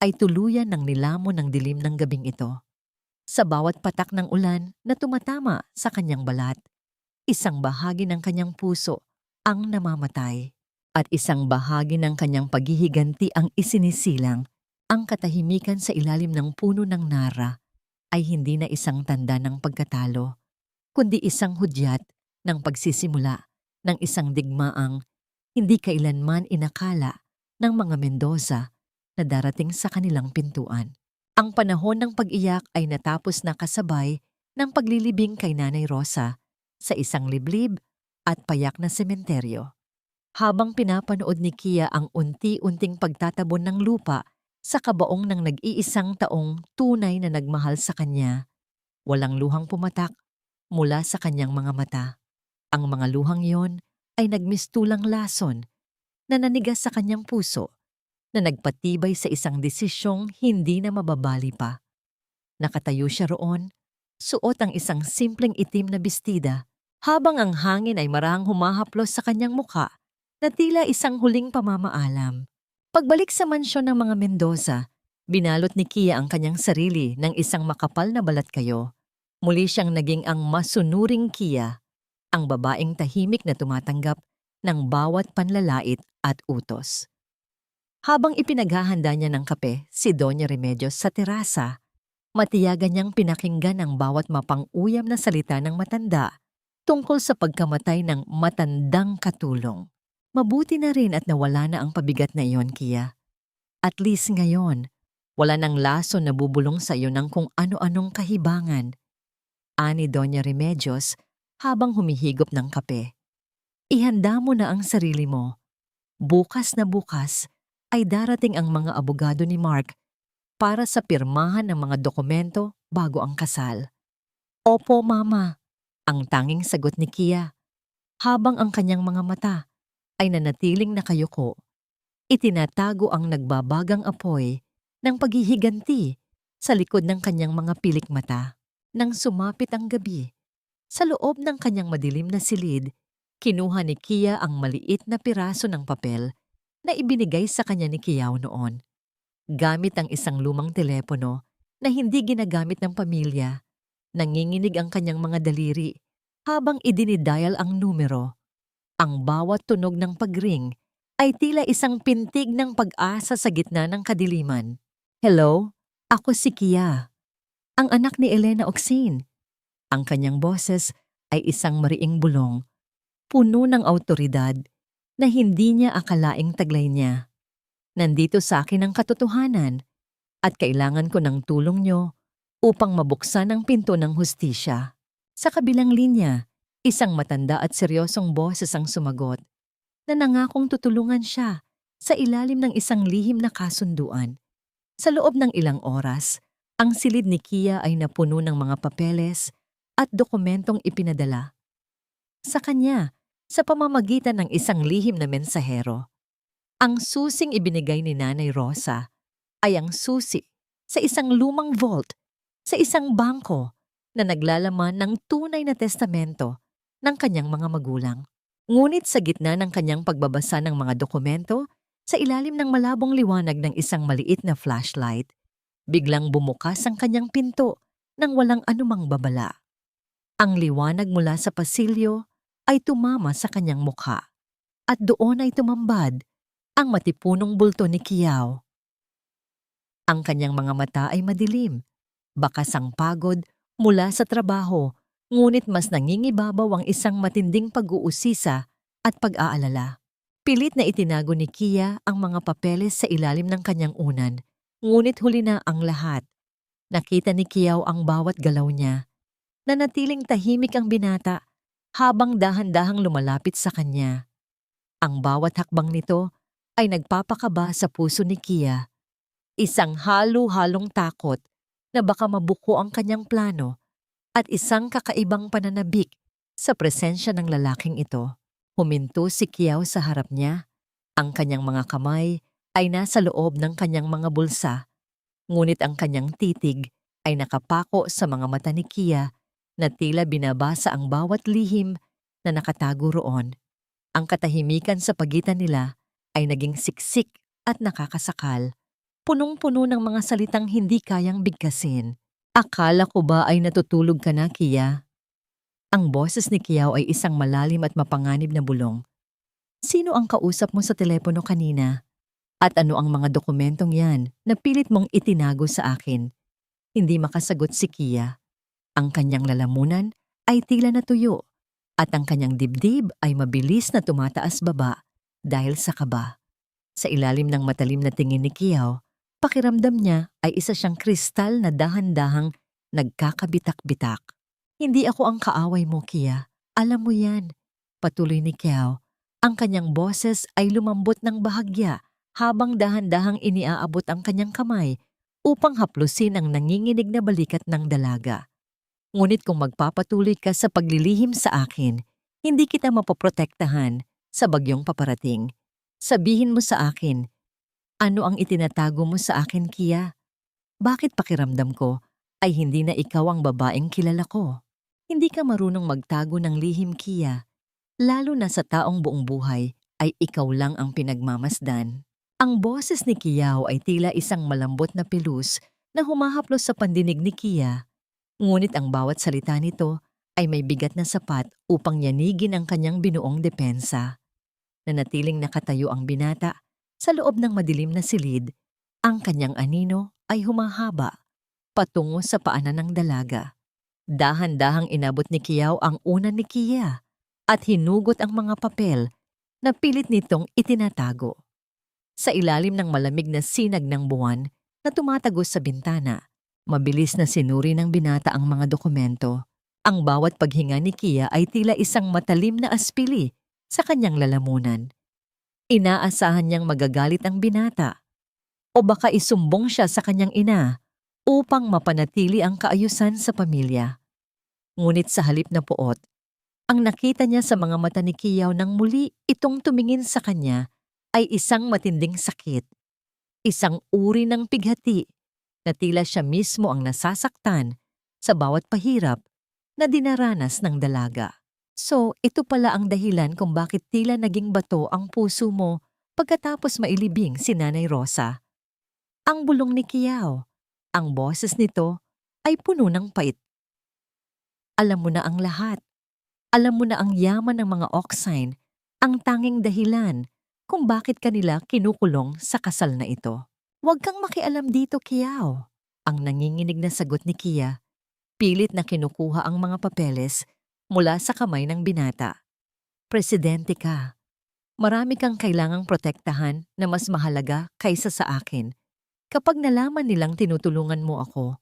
ay tuluyan ng nilamon ng dilim ng gabing ito. Sa bawat patak ng ulan na tumatama sa kanyang balat, isang bahagi ng kanyang puso ang namamatay at isang bahagi ng kanyang paghihiganti ang isinisilang. Ang katahimikan sa ilalim ng puno ng nara ay hindi na isang tanda ng pagkatalo, kundi isang hudyat ng pagsisimula ng isang digmaang hindi kailanman inakala ng mga Mendoza na darating sa kanilang pintuan. Ang panahon ng pag-iyak ay natapos na kasabay ng paglilibing kay Nanay Rosa sa isang liblib at payak na sementeryo. Habang pinapanood ni Kia ang unti-unting pagtatabon ng lupa sa kabaong ng nag-iisang taong tunay na nagmahal sa kanya, walang luhang pumatak mula sa kanyang mga mata. Ang mga luhang iyon ay nagmistulang lason na nanigas sa kanyang puso, na nagpatibay sa isang desisyong hindi na mababali pa. Nakatayo siya roon, suot ang isang simpleng itim na bestida, habang ang hangin ay marahang humahaplos sa kanyang muka na tila isang huling pamamaalam. Pagbalik sa mansyon ng mga Mendoza, binalot ni Kia ang kanyang sarili ng isang makapal na balat kayo. Muli siyang naging ang masunuring Kia, ang babaeng tahimik na tumatanggap ng bawat panlalait at utos. Habang ipinaghahanda niya ng kape si Doña Remedios sa terasa, matiyagan niyang pinakinggan ang bawat mapang-uyam na salita ng matanda tungkol sa pagkamatay ng matandang katulong. Mabuti na rin at nawala na ang pabigat na iyon, Kia. At least ngayon, wala nang laso na bubulong sa iyo ng kung ano-anong kahibangan. Ani Doña Remedios habang humihigop ng kape. Ihanda mo na ang sarili mo. Bukas na bukas ay darating ang mga abogado ni Mark para sa pirmahan ng mga dokumento bago ang kasal. Opo, Mama, ang tanging sagot ni Kia, habang ang kanyang mga mata ay nanatiling nakayuko. Itinatago ang nagbabagang apoy ng paghihiganti sa likod ng kanyang mga pilik mata. Nang sumapit ang gabi, sa loob ng kanyang madilim na silid, kinuha ni Kia ang maliit na piraso ng papel na ibinigay sa kanya ni Kiao noon. Gamit ang isang lumang telepono na hindi ginagamit ng pamilya, nanginginig ang kanyang mga daliri habang idinidial ang numero. Ang bawat tunog ng pagring ay tila isang pintig ng pag-asa sa gitna ng kadiliman. Hello, ako si Kia, ang anak ni Elena Oxin. Ang kanyang boses ay isang mariing bulong. puno ng awtoridad na hindi niya akalaing taglay niya. Nandito sa akin ang katotohanan at kailangan ko ng tulong niyo upang mabuksan ang pinto ng hustisya. Sa kabilang linya, isang matanda at seryosong boses ang sumagot na nangakong tutulungan siya sa ilalim ng isang lihim na kasunduan. Sa loob ng ilang oras, ang silid ni Kia ay napuno ng mga papeles at dokumentong ipinadala sa kanya sa pamamagitan ng isang lihim na mensahero. Ang susing ibinigay ni Nanay Rosa ay ang susi sa isang lumang vault sa isang bangko na naglalaman ng tunay na testamento ng kanyang mga magulang. Ngunit sa gitna ng kanyang pagbabasa ng mga dokumento, sa ilalim ng malabong liwanag ng isang maliit na flashlight, biglang bumukas ang kanyang pinto nang walang anumang babala. Ang liwanag mula sa pasilyo ay tumama sa kanyang mukha at doon ay tumambad ang matipunong bulto ni Kiao. Ang kanyang mga mata ay madilim, bakas ang pagod mula sa trabaho, ngunit mas nangingibabaw ang isang matinding pag-uusisa at pag-aalala. Pilit na itinago ni Kia ang mga papeles sa ilalim ng kanyang unan, ngunit huli na ang lahat. Nakita ni Kiao ang bawat galaw niya. Nanatiling tahimik ang binata habang dahan-dahang lumalapit sa kanya. Ang bawat hakbang nito ay nagpapakaba sa puso ni Kia. Isang halo-halong takot na baka mabuko ang kanyang plano at isang kakaibang pananabik sa presensya ng lalaking ito. Huminto si Kiao sa harap niya. Ang kanyang mga kamay ay nasa loob ng kanyang mga bulsa, ngunit ang kanyang titig ay nakapako sa mga mata ni Kia na tila binabasa ang bawat lihim na nakatago roon. Ang katahimikan sa pagitan nila ay naging siksik at nakakasakal, punong-puno ng mga salitang hindi kayang bigkasin. Akala ko ba ay natutulog ka na, Kia? Ang boses ni Kiao ay isang malalim at mapanganib na bulong. Sino ang kausap mo sa telepono kanina? At ano ang mga dokumentong yan na pilit mong itinago sa akin? Hindi makasagot si Kia. Ang kanyang lalamunan ay tila natuyo at ang kanyang dibdib ay mabilis na tumataas baba dahil sa kaba. Sa ilalim ng matalim na tingin ni Kiao, pakiramdam niya ay isa siyang kristal na dahan-dahang nagkakabitak-bitak. Hindi ako ang kaaway mo, Kia. Alam mo yan. Patuloy ni Kiao. Ang kanyang boses ay lumambot ng bahagya habang dahan-dahang iniaabot ang kanyang kamay upang haplusin ang nanginginig na balikat ng dalaga. Ngunit kung magpapatuloy ka sa paglilihim sa akin, hindi kita mapoprotektahan sa bagyong paparating. Sabihin mo sa akin, ano ang itinatago mo sa akin, Kia? Bakit pakiramdam ko ay hindi na ikaw ang babaeng kilala ko? Hindi ka marunong magtago ng lihim, Kia. Lalo na sa taong buong buhay ay ikaw lang ang pinagmamasdan. Ang boses ni Kiao ay tila isang malambot na pilus na humahaplos sa pandinig ni Kia. Ngunit ang bawat salita nito ay may bigat na sapat upang yanigin ang kanyang binuong depensa. Nanatiling nakatayo ang binata sa loob ng madilim na silid. Ang kanyang anino ay humahaba patungo sa paanan ng dalaga. Dahan-dahang inabot ni Kiao ang unan ni Kia at hinugot ang mga papel na pilit nitong itinatago. Sa ilalim ng malamig na sinag ng buwan na tumatagos sa bintana, mabilis na sinuri ng binata ang mga dokumento. Ang bawat paghinga ni Kia ay tila isang matalim na aspili sa kanyang lalamunan. Inaasahan niyang magagalit ang binata o baka isumbong siya sa kanyang ina upang mapanatili ang kaayusan sa pamilya. Ngunit sa halip na puot, ang nakita niya sa mga mata ni Kiao nang muli itong tumingin sa kanya ay isang matinding sakit. Isang uri ng pighati na tila siya mismo ang nasasaktan sa bawat pahirap na dinaranas ng dalaga. So, ito pala ang dahilan kung bakit tila naging bato ang puso mo pagkatapos mailibing si Nanay Rosa. Ang bulong ni Kiao. Ang boses nito ay puno ng pait. Alam mo na ang lahat. Alam mo na ang yaman ng mga Oxine, ang tanging dahilan kung bakit kanila kinukulong sa kasal na ito. Huwag kang makialam dito, Kiao. Ang nanginginig na sagot ni Kia, pilit na kinukuha ang mga papeles mula sa kamay ng binata. Presidente ka. Marami kang kailangang protektahan na mas mahalaga kaysa sa akin. Kapag nalaman nilang tinutulungan mo ako,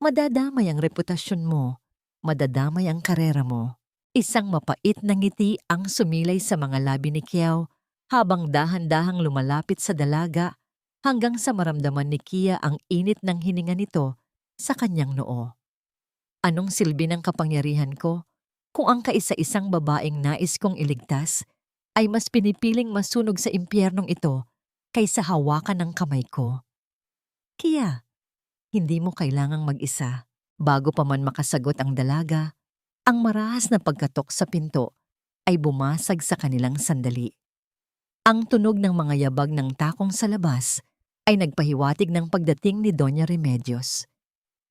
madadamay ang reputasyon mo, madadamay ang karera mo. Isang mapait na ngiti ang sumilay sa mga labi ni Kiao habang dahan-dahang lumalapit sa dalaga hanggang sa maramdaman ni Kia ang init ng hininga nito sa kanyang noo. Anong silbi ng kapangyarihan ko kung ang kaisa-isang babaeng nais kong iligtas ay mas pinipiling masunog sa impyernong ito kaysa hawakan ng kamay ko? Kia, hindi mo kailangang mag-isa. Bago pa man makasagot ang dalaga, ang marahas na pagkatok sa pinto ay bumasag sa kanilang sandali. Ang tunog ng mga yabag ng takong sa labas ay nagpahiwatig ng pagdating ni Doña Remedios.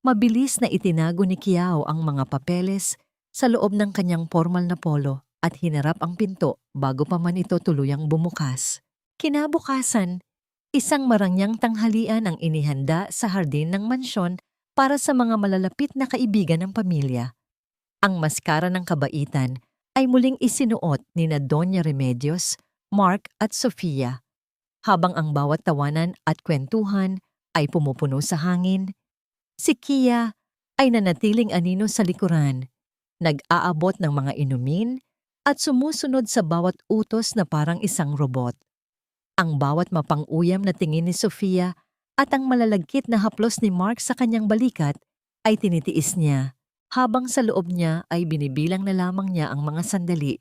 Mabilis na itinago ni Kiao ang mga papeles sa loob ng kanyang formal na polo at hinarap ang pinto bago pa man ito tuluyang bumukas. Kinabukasan, isang marangyang tanghalian ang inihanda sa hardin ng mansyon para sa mga malalapit na kaibigan ng pamilya. Ang maskara ng kabaitan ay muling isinuot ni na Doña Remedios, Mark at Sofia, habang ang bawat tawanan at kwentuhan ay pumupuno sa hangin. Si Kia ay nanatiling anino sa likuran, nag-aabot ng mga inumin at sumusunod sa bawat utos na parang isang robot. Ang bawat mapang-uyam na tingin ni Sofia at ang malalagkit na haplos ni Mark sa kanyang balikat ay tinitiis niya, habang sa loob niya ay binibilang na lamang niya ang mga sandali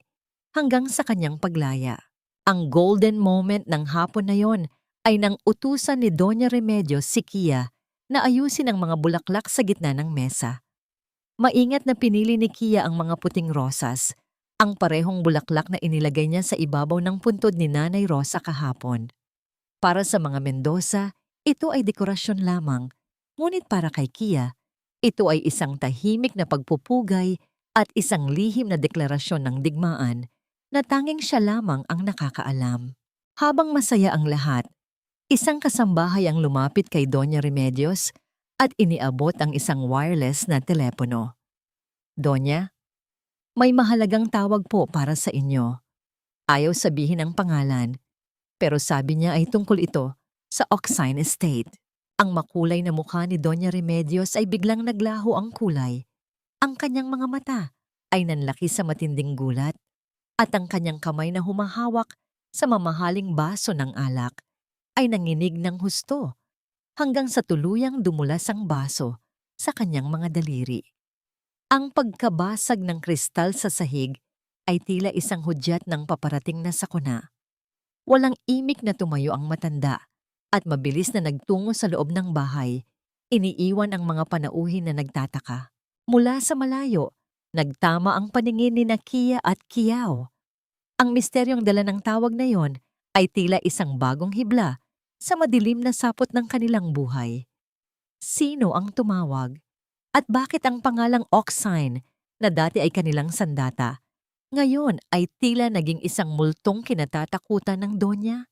hanggang sa kanyang paglaya. Ang golden moment ng hapon na yon ay nang utusan ni Doña Remedios si Kia na ayusin ang mga bulaklak sa gitna ng mesa. Maingat na pinili ni Kia ang mga puting rosas, ang parehong bulaklak na inilagay niya sa ibabaw ng puntod ni Nanay Rosa kahapon. Para sa mga Mendoza, ito ay dekorasyon lamang, ngunit para kay Kia, ito ay isang tahimik na pagpupugay at isang lihim na deklarasyon ng digmaan na tanging siya lamang ang nakakaalam. Habang masaya ang lahat, isang kasambahay ang lumapit kay Doña Remedios at iniabot ang isang wireless na telepono. Doña, may mahalagang tawag po para sa inyo. Ayaw sabihin ang pangalan, pero sabi niya ay tungkol ito sa Oxine Estate. Ang makulay na mukha ni Doña Remedios ay biglang naglaho ang kulay. Ang kanyang mga mata ay nanlaki sa matinding gulat at ang kanyang kamay na humahawak sa mamahaling baso ng alak ay nanginig ng husto hanggang sa tuluyang dumulas ang baso sa kanyang mga daliri. Ang pagkabasag ng kristal sa sahig ay tila isang hudyat ng paparating na sakuna. Walang imik na tumayo ang matanda at mabilis na nagtungo sa loob ng bahay, iniiwan ang mga panauhin na nagtataka. Mula sa malayo, nagtama ang paningin ni Kia at Kiao. Ang misteryong dala ng tawag na yon ay tila isang bagong hibla sa madilim na sapot ng kanilang buhay. Sino ang tumawag? At bakit ang pangalang Oxine na dati ay kanilang sandata, ngayon ay tila naging isang multong kinatatakutan ng Donya?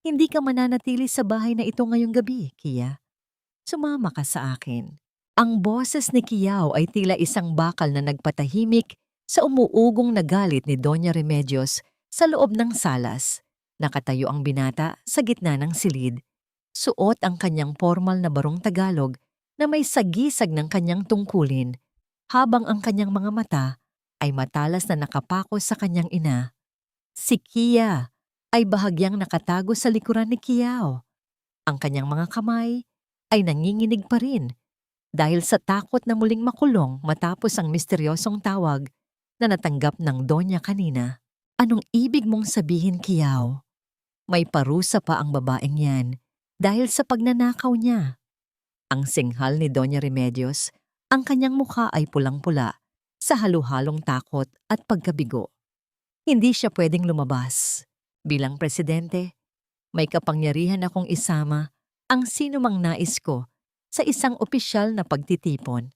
Hindi ka mananatili sa bahay na ito ngayong gabi, Kia. Sumama ka sa akin. Ang boses ni Kiao ay tila isang bakal na nagpatahimik sa umuugong na galit ni Doña Remedios sa loob ng salas. Nakatayo ang binata sa gitna ng silid. Suot ang kanyang formal na barong Tagalog na may sagisag ng kanyang tungkulin, habang ang kanyang mga mata ay matalas na nakapako sa kanyang ina. Si Kia ay bahagyang nakatago sa likuran ni Kiao. Ang kanyang mga kamay ay nanginginig pa rin dahil sa takot na muling makulong matapos ang misteryosong tawag na natanggap ng Donya kanina. Anong ibig mong sabihin, Kiao? May parusa pa ang babaeng yan dahil sa pagnanakaw niya. Ang singhal ni Doña Remedios, ang kanyang mukha ay pulang-pula sa halu-halong takot at pagkabigo. Hindi siya pwedeng lumabas. Bilang presidente, may kapangyarihan akong isama ang sinumang nais ko sa isang opisyal na pagtitipon.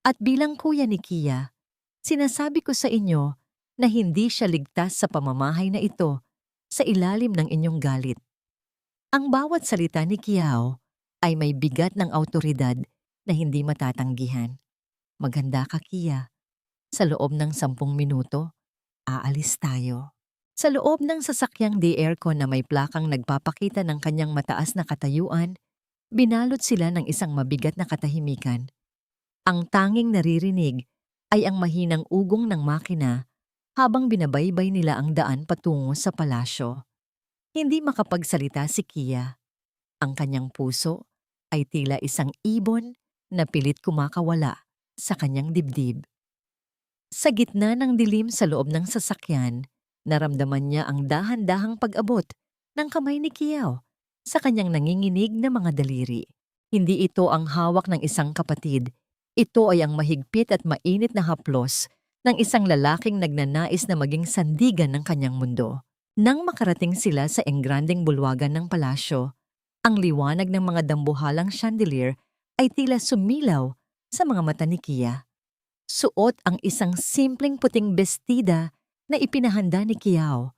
At bilang kuya ni Kia, sinasabi ko sa inyo na hindi siya ligtas sa pamamahay na ito sa ilalim ng inyong galit. Ang bawat salita ni Kiao ay may bigat ng awtoridad na hindi matatanggihan. Maganda ka, Kia. Sa loob ng 10 minuto, aalis tayo. Sa loob ng sasakyang aircon na may plakang nagpapakita ng kanyang mataas na katayuan, binalot sila ng isang mabigat na katahimikan. Ang tanging naririnig ay ang mahinang ugong ng makina habang binabaybay nila ang daan patungo sa palasyo. Hindi makapagsalita si Kia. Ang kanyang puso ay tila isang ibon na pilit kumakawala sa kanyang dibdib. Sa gitna ng dilim sa loob ng sasakyan, naramdaman niya ang dahan-dahang pag-abot ng kamay ni Kiao sa kanyang nanginginig na mga daliri. Hindi ito ang hawak ng isang kapatid. Ito ay ang mahigpit at mainit na haplos ng isang lalaking nagnanais na maging sandigan ng kanyang mundo. Nang makarating sila sa engrandeng bulwagan ng palasyo, ang liwanag ng mga dambuhalang chandelier ay tila sumilaw sa mga mata ni Kia. Suot ang isang simpleng puting bestida na ipinahanda ni Kiao.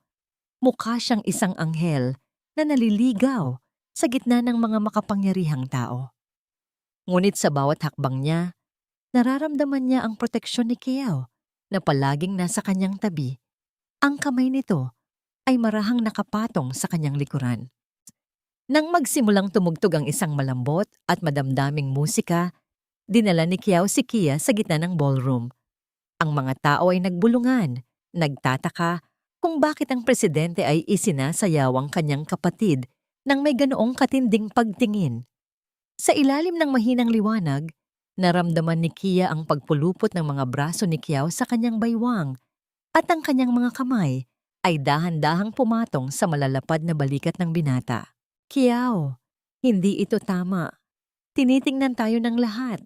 Mukha siyang isang anghel na naliligaw sa gitna ng mga makapangyarihang tao. Ngunit sa bawat hakbang niya, nararamdaman niya ang proteksyon ni Kiao na palaging nasa kanyang tabi. Ang kamay nito ay marahang nakapatong sa kanyang likuran. Nang magsimulang tumugtog ang isang malambot at madamdaming musika, dinala ni Kiao si Kia sa gitna ng ballroom. Ang mga tao ay nagbulungan, nagtataka kung bakit ang presidente ay isinasayaw ang kanyang kapatid nang may ganoong katinding pagtingin. Sa ilalim ng mahinang liwanag, naramdaman ni Kia ang pagpulupot ng mga braso ni Kiao sa kanyang baywang at ang kanyang mga kamay ay dahan-dahang pumatong sa malalapad na balikat ng binata. Kiao, hindi ito tama. Tinitingnan tayo ng lahat.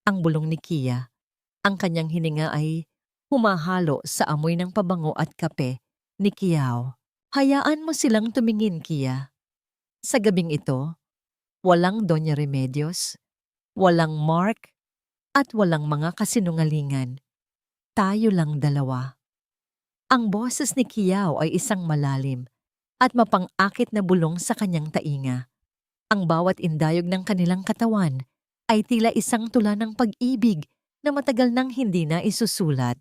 Ang bulong ni Kia. Ang kanyang hininga ay humahalo sa amoy ng pabango at kape ni Kiao. Hayaan mo silang tumingin, Kia. Sa gabing ito, walang Doña Remedios, walang Mark, at walang mga kasinungalingan. Tayo lang dalawa. Ang boses ni Kiao ay isang malalim at mapang-akit na bulong sa kanyang tainga. Ang bawat indayog ng kanilang katawan ay tila isang tula ng pag-ibig na matagal nang hindi na isusulat.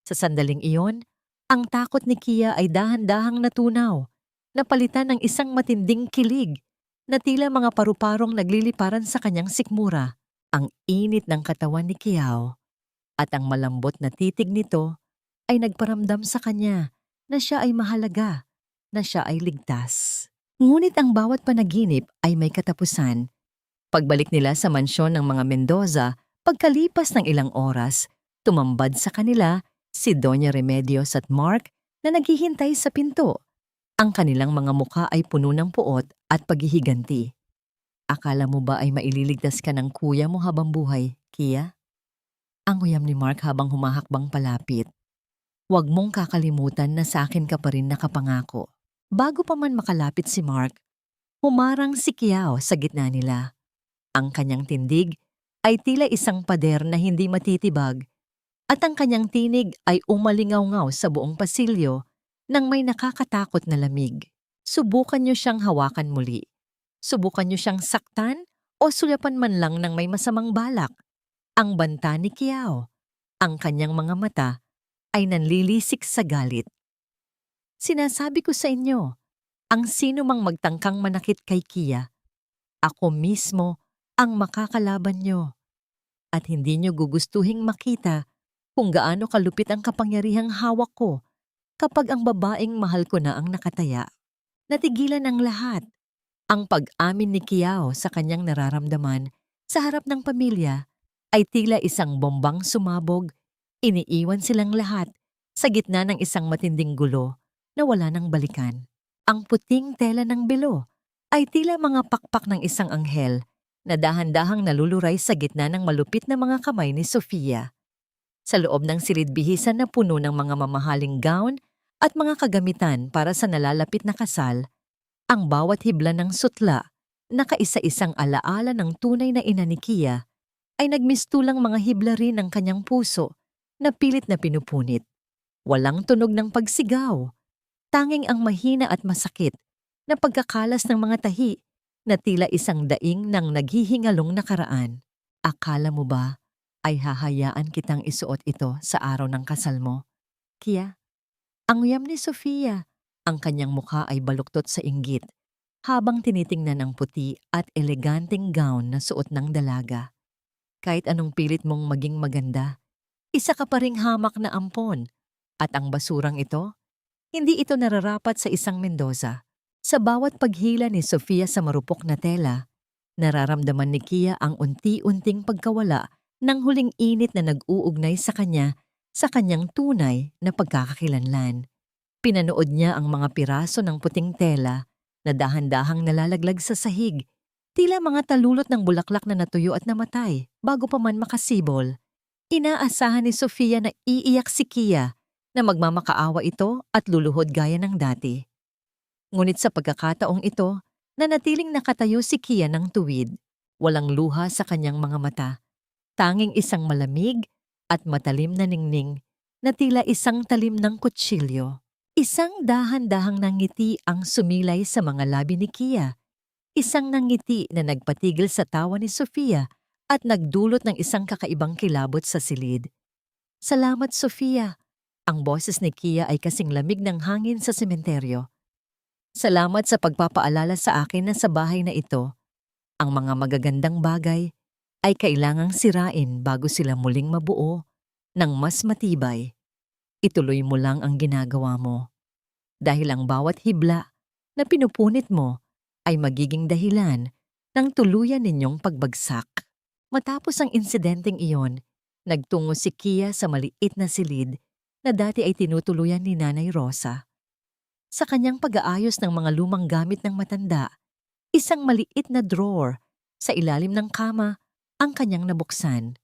Sa sandaling iyon, ang takot ni Kia ay dahan-dahang natunaw, napalitan ng isang matinding kilig na tila mga paru-parong nagliliparan sa kanyang sikmura. Ang init ng katawan ni Kiao at ang malambot na titig nito ay nagparamdam sa kanya na siya ay mahalaga, na siya ay ligtas. Ngunit ang bawat panaginip ay may katapusan. Pagbalik nila sa mansyon ng mga Mendoza, pagkalipas ng ilang oras, tumambad sa kanila si Doña Remedios at Mark na naghihintay sa pinto. Ang kanilang mga mukha ay puno ng puot at paghihiganti. Akala mo ba ay maililigtas ka ng kuya mo habang buhay, Kia? Ang uyam ni Mark habang humahakbang palapit. Huwag mong kakalimutan na sa akin ka pa rin nakapangako. Bago pa man makalapit si Mark, humarang si Kiao sa gitna nila. Ang kanyang tindig ay tila isang pader na hindi matitibag at ang kanyang tinig ay umalingaw-ngaw sa buong pasilyo nang may nakakatakot na lamig. Subukan niyo siyang hawakan muli. Subukan niyo siyang saktan o sulapan man lang ng may masamang balak. Ang banta ni Kiao, ang kanyang mga mata ay nanlilisik sa galit. Sinasabi ko sa inyo, ang sino mang magtangkang manakit kay Kia, ako mismo ang makakalaban nyo. At hindi nyo gugustuhing makita kung gaano kalupit ang kapangyarihang hawak ko kapag ang babaeng mahal ko na ang nakataya. Natigilan ang lahat. Ang pag-amin ni Kiao sa kanyang nararamdaman sa harap ng pamilya ay tila isang bombang sumabog. Iniiwan silang lahat sa gitna ng isang matinding gulo na wala nang balikan. Ang puting tela ng bilo ay tila mga pakpak ng isang anghel na dahan-dahang naluluray sa gitna ng malupit na mga kamay ni Sofia. Sa loob ng silid-bihisan na puno ng mga mamahaling gown at mga kagamitan para sa nalalapit na kasal, ang bawat hibla ng sutla na kaisa-isang alaala ng tunay na ina ni Kia ay nagmistulang mga hibla rin ng kanyang puso na pilit na pinupunit. Walang tunog ng pagsigaw, tanging ang mahina at masakit na pagkakalas ng mga tahi na tila isang daing ng naghihingalong nakaraan. Akala mo ba ay hahayaan kitang isuot ito sa araw ng kasal mo, Kia? Ang uyam ni Sofia. Ang kanyang mukha ay baluktot sa inggit habang tinitingnan ang puti at eleganteng gown na suot ng dalaga. Kahit anong pilit mong maging maganda, isa ka pa ring hamak na ampon. At ang basurang ito, hindi ito nararapat sa isang Mendoza. Sa bawat paghila ni Sofia sa marupok na tela, nararamdaman ni Kia ang unti-unting pagkawala ng huling init na nag-uugnay sa kanya sa kanyang tunay na pagkakakilanlan. Pinanood niya ang mga piraso ng puting tela na dahan-dahang nalalaglag sa sahig, tila mga talulot ng bulaklak na natuyo at namatay bago pa man makasibol. Inaasahan ni Sofia na iiyak si Kia na magmamakaawa ito at luluhod gaya ng dati. Ngunit sa pagkakataong ito, nanatiling nakatayo si Kia ng tuwid. Walang luha sa kanyang mga mata. Tanging isang malamig at matalim na ningning na tila isang talim ng kutsilyo. Isang dahan-dahang nangiti ang sumilay sa mga labi ni Kia. Isang nangiti na nagpatigil sa tawa ni Sofia at nagdulot ng isang kakaibang kilabot sa silid. Salamat, Sofia. Ang boses ni Kia ay kasing lamig ng hangin sa sementeryo. Salamat sa pagpapaalala sa akin na sa bahay na ito, ang mga magagandang bagay ay kailangang sirain bago sila muling mabuo ng mas matibay. Ituloy mo lang ang ginagawa mo. Dahil ang bawat hibla na pinupunit mo ay magiging dahilan ng tuluyan ninyong pagbagsak. Matapos ang insidenteng iyon, nagtungo si Kia sa maliit na silid na dati ay tinutuluyan ni Nanay Rosa. Sa kanyang pag-aayos ng mga lumang gamit ng matanda, isang maliit na drawer sa ilalim ng kama ang kanyang nabuksan.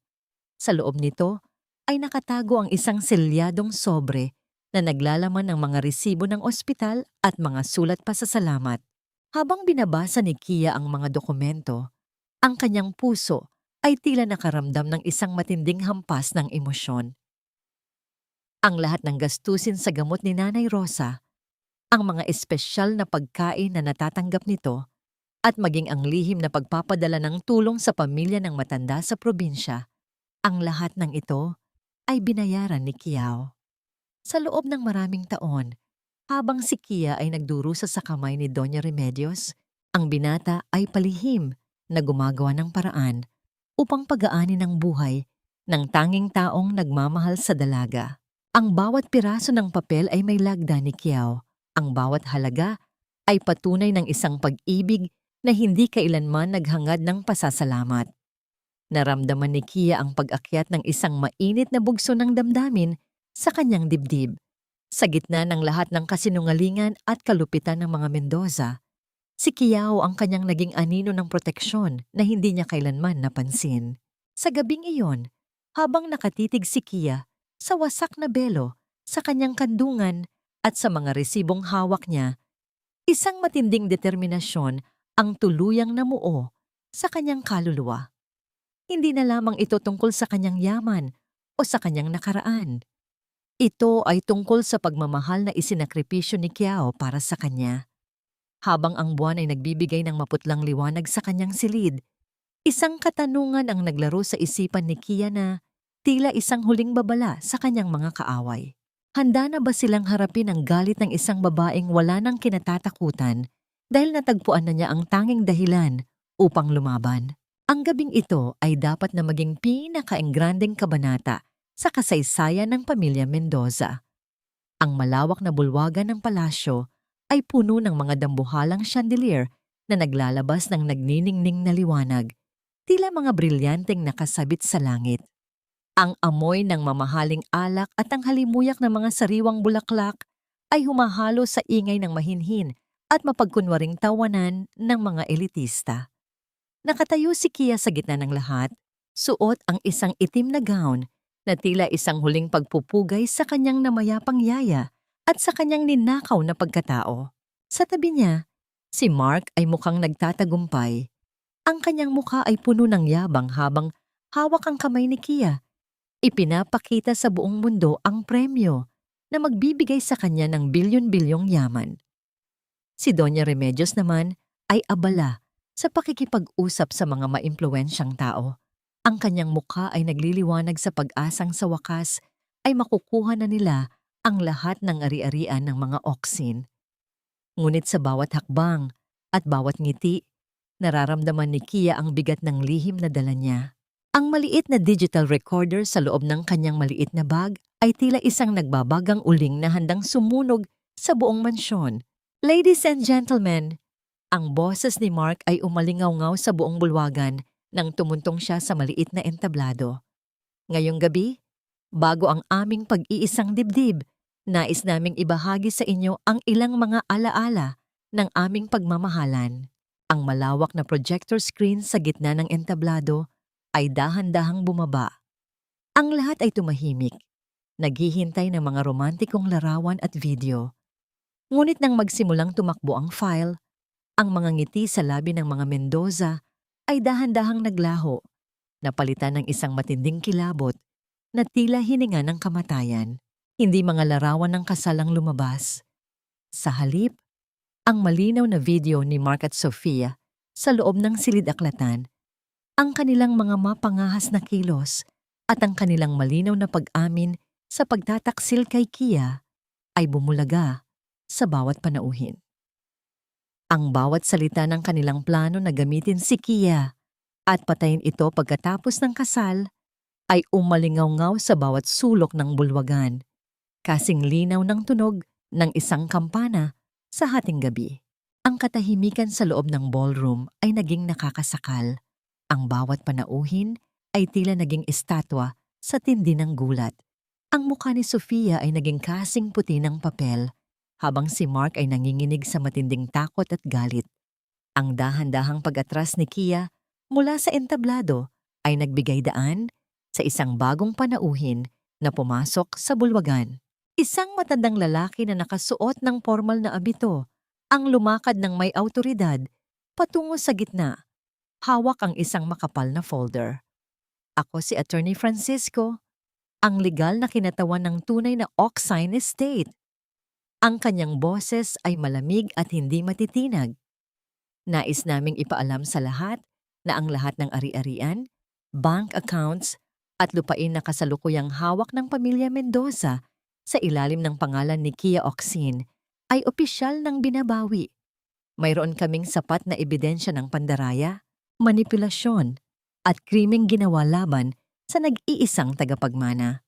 Sa loob nito ay nakatago ang isang selyadong sobre na naglalaman ng mga resibo ng ospital at mga sulat pasasalamat. Habang binabasa ni Kia ang mga dokumento, ang kanyang puso ay tila nakaramdam ng isang matinding hampas ng emosyon. Ang lahat ng gastusin sa gamot ni Nanay Rosa, ang mga espesyal na pagkain na natatanggap nito, at maging ang lihim na pagpapadala ng tulong sa pamilya ng matanda sa probinsya, ang lahat ng ito ay binayaran ni Kiao. Sa loob ng maraming taon, habang si Kia ay nagdurusa sa kamay ni Doña Remedios, ang binata ay palihim na gumagawa ng paraan upang pagaanin ang buhay ng tanging taong nagmamahal sa dalaga. Ang bawat piraso ng papel ay may lagda ni Kiao. Ang bawat halaga ay patunay ng isang pag-ibig na hindi kailanman naghangad ng pasasalamat. Naramdaman ni Kia ang pag-akyat ng isang mainit na bugso ng damdamin sa kanyang dibdib. Sa gitna ng lahat ng kasinungalingan at kalupitan ng mga Mendoza, si Kiao ang kanyang naging anino ng proteksyon na hindi niya kailanman napansin. Sa gabing iyon, habang nakatitig si Kia sa wasak na belo, sa kanyang kandungan at sa mga resibong hawak niya, isang matinding determinasyon ang tuluyang namuo sa kanyang kaluluwa. Hindi na lamang ito tungkol sa kanyang yaman o sa kanyang nakaraan. Ito ay tungkol sa pagmamahal na isinakripisyo ni Kiao para sa kanya. Habang ang buwan ay nagbibigay ng maputlang liwanag sa kanyang silid, isang katanungan ang naglaro sa isipan ni Kia na tila isang huling babala sa kanyang mga kaaway. Handa na ba silang harapin ang galit ng isang babaeng wala nang kinatatakutan dahil natagpuan na niya ang tanging dahilan upang lumaban? Ang gabing ito ay dapat na maging pinaka-engrandeng kabanata sa kasaysayan ng pamilya Mendoza. Ang malawak na bulwagan ng palasyo ay puno ng mga dambuhalang chandelier na naglalabas ng nagniningning na liwanag, tila mga brilyanteng nakasabit sa langit. Ang amoy ng mamahaling alak at ang halimuyak ng mga sariwang bulaklak ay humahalo sa ingay ng mahinhin at mapagkunwaring tawanan ng mga elitista. Nakatayo si Kia sa gitna ng lahat, suot ang isang itim na gown na tila isang huling pagpupugay sa kanyang namayapang yaya at sa kanyang ninakaw na pagkatao. Sa tabi niya, si Mark ay mukhang nagtatagumpay. Ang kanyang mukha ay puno ng yabang habang hawak ang kamay ni Kia. Ipinapakita sa buong mundo ang premyo na magbibigay sa kanya ng bilyon-bilyong yaman. Si Doña Remedios naman ay abala sa pakikipag-usap sa mga maimpluwensyang tao. Ang kanyang mukha ay nagliliwanag sa pag-asang sa wakas ay makukuha na nila ang lahat ng ari-arian ng mga oksin. Ngunit sa bawat hakbang at bawat ngiti, nararamdaman ni Kia ang bigat ng lihim na dala niya. Ang maliit na digital recorder sa loob ng kanyang maliit na bag ay tila isang nagbabagang uling na handang sumunog sa buong mansyon. Ladies and gentlemen, ang boses ni Mark ay umalingaw-ngaw sa buong bulwagan nang tumuntong siya sa maliit na entablado. Ngayong gabi, bago ang aming pag-iisang dibdib, nais naming ibahagi sa inyo ang ilang mga alaala ng aming pagmamahalan. Ang malawak na projector screen sa gitna ng entablado ay dahan-dahang bumaba. Ang lahat ay tumahimik, naghihintay ng mga romantikong larawan at video. Ngunit nang magsimulang tumakbo ang file, ang mga ngiti sa labi ng mga Mendoza ay dahan-dahang naglaho, napalitan ng isang matinding kilabot na tila hininga ng kamatayan. Hindi mga larawan ng kasal ang lumabas. Sa halip, ang malinaw na video ni Mark at Sofia sa loob ng silid-aklatan, ang kanilang mga mapangahas na kilos at ang kanilang malinaw na pag-amin sa pagtataksil kay Kia ay bumulaga sa bawat panauhin. Ang bawat salita ng kanilang plano na gamitin si Kia at patayin ito pagkatapos ng kasal ay umalingaw-ngaw sa bawat sulok ng bulwagan, kasing linaw ng tunog ng isang kampana sa hating gabi. Ang katahimikan sa loob ng ballroom ay naging nakakasakal. Ang bawat panauhin ay tila naging estatwa sa tindi ng gulat. Ang mukha ni Sofia ay naging kasing puti ng papel, habang si Mark ay nanginginig sa matinding takot at galit. Ang dahan-dahang pag-atras ni Kia mula sa entablado ay nagbigay daan sa isang bagong panauhin na pumasok sa bulwagan. Isang matandang lalaki na nakasuot ng formal na abito ang lumakad ng may awtoridad patungo sa gitna. Hawak ang isang makapal na folder. Ako si Attorney Francisco, ang legal na kinatawan ng tunay na Oxine Estate. Ang kanyang boses ay malamig at hindi matitinag. Nais naming ipaalam sa lahat na ang lahat ng ari-arian, bank accounts at lupain na kasalukuyang hawak ng pamilya Mendoza sa ilalim ng pangalan ni Kia Oxin ay opisyal ng binabawi. Mayroon kaming sapat na ebidensya ng pandaraya, manipulasyon at krimeng ginawa laban sa nag-iisang tagapagmana.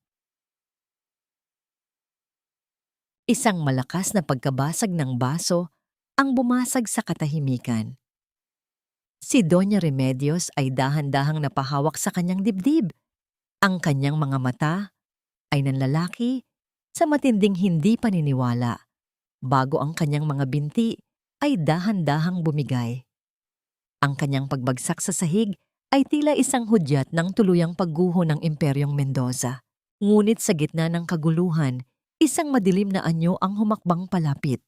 Isang malakas na pagkabasag ng baso ang bumasag sa katahimikan. Si Doña Remedios ay dahan-dahang napahawak sa kanyang dibdib. Ang kanyang mga mata ay nanlalaki sa matinding hindi paniniwala, bago ang kanyang mga binti ay dahan-dahang bumigay. Ang kanyang pagbagsak sa sahig ay tila isang hudyat ng tuluyang pagguho ng Imperyong Mendoza. Ngunit sa gitna ng kaguluhan, isang madilim na anyo ang humakbang palapit.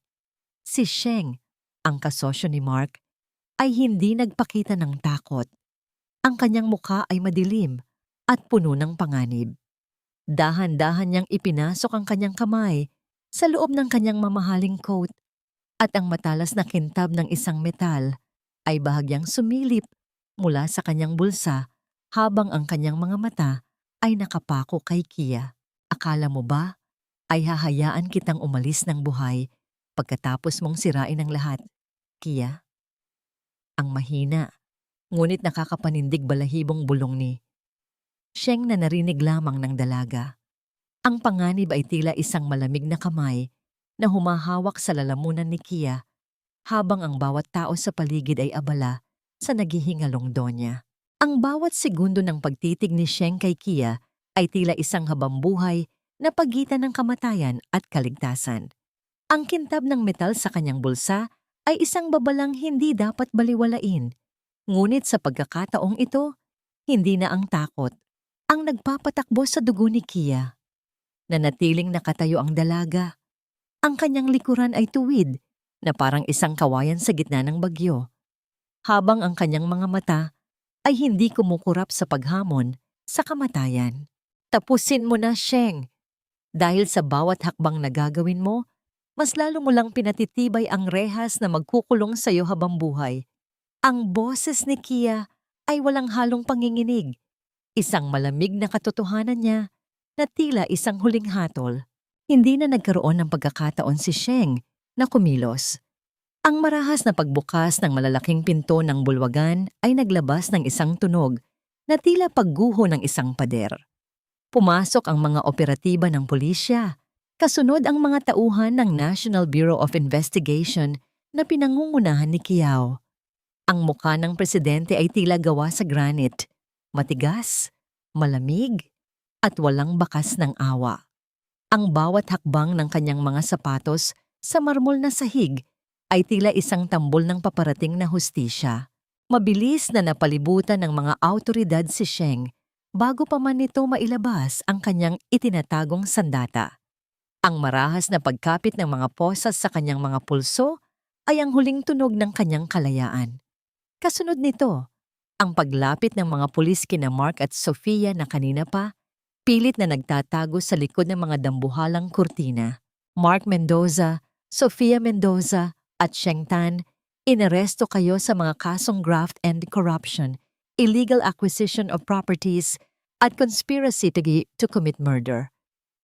Si Sheng, ang kasosyo ni Mark, ay hindi nagpakita ng takot. Ang kanyang mukha ay madilim at puno ng panganib. Dahan-dahan niyang ipinasok ang kanyang kamay sa loob ng kanyang mamahaling coat at ang matalas na kintab ng isang metal ay bahagyang sumilip mula sa kanyang bulsa habang ang kanyang mga mata ay nakapako kay Kia. Akala mo ba ay hahayaan kitang umalis ng buhay pagkatapos mong sirain ang lahat, Kia? Ang mahina, ngunit nakakapanindig balahibong bulong ni Sheng na narinig lamang ng dalaga. Ang panganib ay tila isang malamig na kamay na humahawak sa lalamunan ni Kia habang ang bawat tao sa paligid ay abala sa naghihingalong donya. Ang bawat segundo ng pagtitig ni Sheng kay Kia ay tila isang habambuhay na pagitan ng kamatayan at kaligtasan. Ang kintab ng metal sa kanyang bulsa ay isang babalang hindi dapat baliwalain. Ngunit sa pagkakataong ito, hindi na ang takot ang nagpapatakbo sa dugo ni Kia. Nanatiling nakatayo ang dalaga. Ang kanyang likuran ay tuwid na parang isang kawayan sa gitna ng bagyo, habang ang kanyang mga mata ay hindi kumukurap sa paghamon sa kamatayan. Tapusin mo na, Sheng. Dahil sa bawat hakbang na gagawin mo, mas lalo mo lang pinatitibay ang rehas na magkukulong sa iyo habang buhay. Ang boses ni Kia ay walang halong panginginig. Isang malamig na katotohanan niya na tila isang huling hatol. Hindi na nagkaroon ng pagkakataon si Sheng na kumilos. Ang marahas na pagbukas ng malalaking pinto ng bulwagan ay naglabas ng isang tunog na tila pagguho ng isang pader. Pumasok ang mga operatiba ng pulisya, kasunod ang mga tauhan ng National Bureau of Investigation na pinangungunahan ni Kiao. Ang mukha ng presidente ay tila gawa sa granite, matigas, malamig, at walang bakas ng awa. Ang bawat hakbang ng kanyang mga sapatos sa marmol na sahig ay tila isang tambol ng paparating na hustisya. Mabilis na napalibutan ng mga awtoridad si Sheng bago pa man nito mailabas ang kanyang itinatagong sandata. Ang marahas na pagkapit ng mga posas sa kanyang mga pulso ay ang huling tunog ng kanyang kalayaan. Kasunod nito, ang paglapit ng mga pulis kina Mark at Sofia na kanina pa, pilit na nagtatago sa likod ng mga dambuhalang kurtina. Mark Mendoza, Sofia Mendoza at Sheng Tan, inaresto kayo sa mga kasong graft and corruption, illegal acquisition of properties, at conspiracy to commit murder.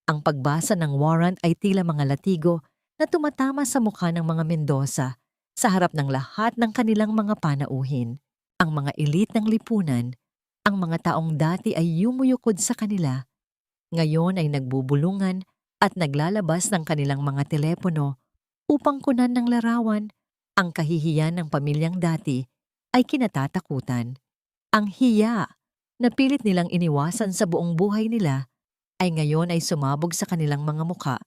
Ang pagbasa ng warrant ay tila mga latigo na tumatama sa mukha ng mga Mendoza sa harap ng lahat ng kanilang mga panauhin. Ang mga elite ng lipunan, ang mga taong dati ay yumuyukod sa kanila, ngayon ay nagbubulungan at naglalabas ng kanilang mga telepono upang kunan ng larawan. Ang kahihiyan ng pamilyang dati ay kinatatakutan. Ang hiya na pilit nilang iniwasan sa buong buhay nila ay ngayon ay sumabog sa kanilang mga muka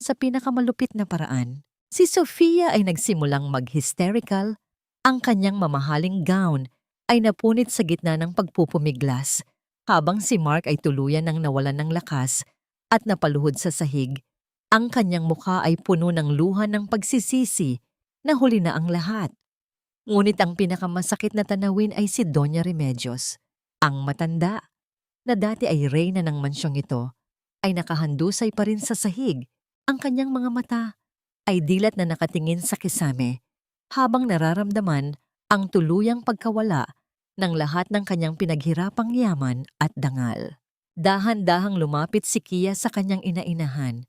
sa pinakamalupit na paraan. Si Sofia ay nagsimulang mag-hysterical. Ang kanyang mamahaling gown ay napunit sa gitna ng pagpupumiglas, habang si Mark ay tuluyan ng nawalan ng lakas at napaluhod sa sahig. Ang kanyang mukha ay puno ng luha ng pagsisisi na huli na ang lahat. Ngunit ang pinakamasakit na tanawin ay si Doña Remedios, ang matanda, na dati ay reyna ng mansyong ito, ay nakahandusay pa rin sa sahig. Ang kanyang mga mata ay dilat na nakatingin sa kisame, habang nararamdaman ang tuluyang pagkawala ng lahat ng kanyang pinaghirapang yaman at dangal. Dahan-dahang lumapit si Kia sa kanyang inainahan.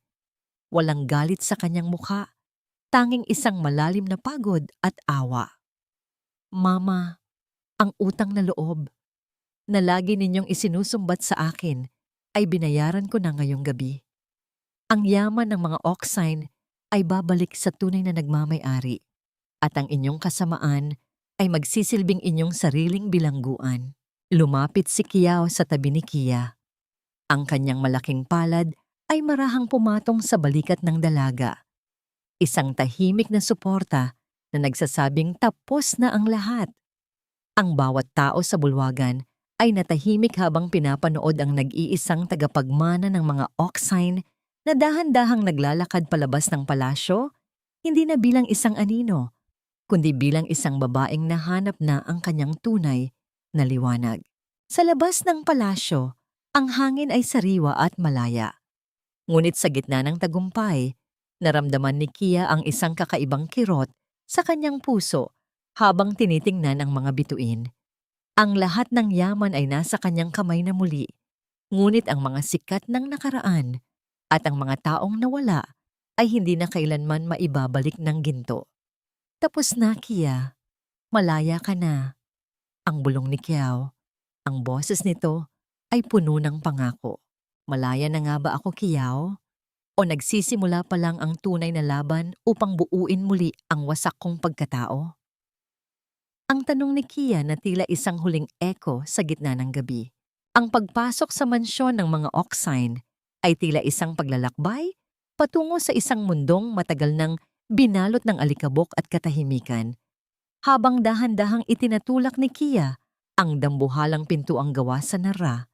Walang galit sa kanyang mukha, tanging isang malalim na pagod at awa. Mama, ang utang na loob na lagi ninyong isinusumbat sa akin ay binayaran ko na ngayong gabi. Ang yaman ng mga Oxine ay babalik sa tunay na nagmamay-ari at ang inyong kasamaan ay magsisilbing inyong sariling bilangguan. Lumapit si Kiao sa tabi ni Kia. Ang kanyang malaking palad ay marahang pumatong sa balikat ng dalaga. Isang tahimik na suporta na nagsasabing tapos na ang lahat. Ang bawat tao sa bulwagan ay natahimik habang pinapanood ang nag-iisang tagapagmana ng mga Oxine na dahan-dahang naglalakad palabas ng palasyo, hindi na bilang isang anino, kundi bilang isang babaeng nahanap na ang kanyang tunay na liwanag. Sa labas ng palasyo, ang hangin ay sariwa at malaya. Ngunit sa gitna ng tagumpay, naramdaman ni Kia ang isang kakaibang kirot sa kanyang puso habang tinitingnan ang mga bituin. Ang lahat ng yaman ay nasa kanyang kamay na muli, ngunit ang mga sikat ng nakaraan at ang mga taong nawala ay hindi na kailanman maibabalik ng ginto. Tapos na, Kia. Malaya ka na. Ang bulong ni Kiao. Ang boses nito ay puno ng pangako. Malaya na nga ba ako, Kiao? O nagsisimula pa lang ang tunay na laban upang buuin muli ang wasak kong pagkatao? Ang tanong ni Kia na tila isang huling echo sa gitna ng gabi. Ang pagpasok sa mansyon ng mga Oxine ay tila isang paglalakbay patungo sa isang mundong matagal nang binalot ng alikabok at katahimikan. Habang dahan-dahang itinatulak ni Kia ang dambuhalang pintuang gawa sa nara,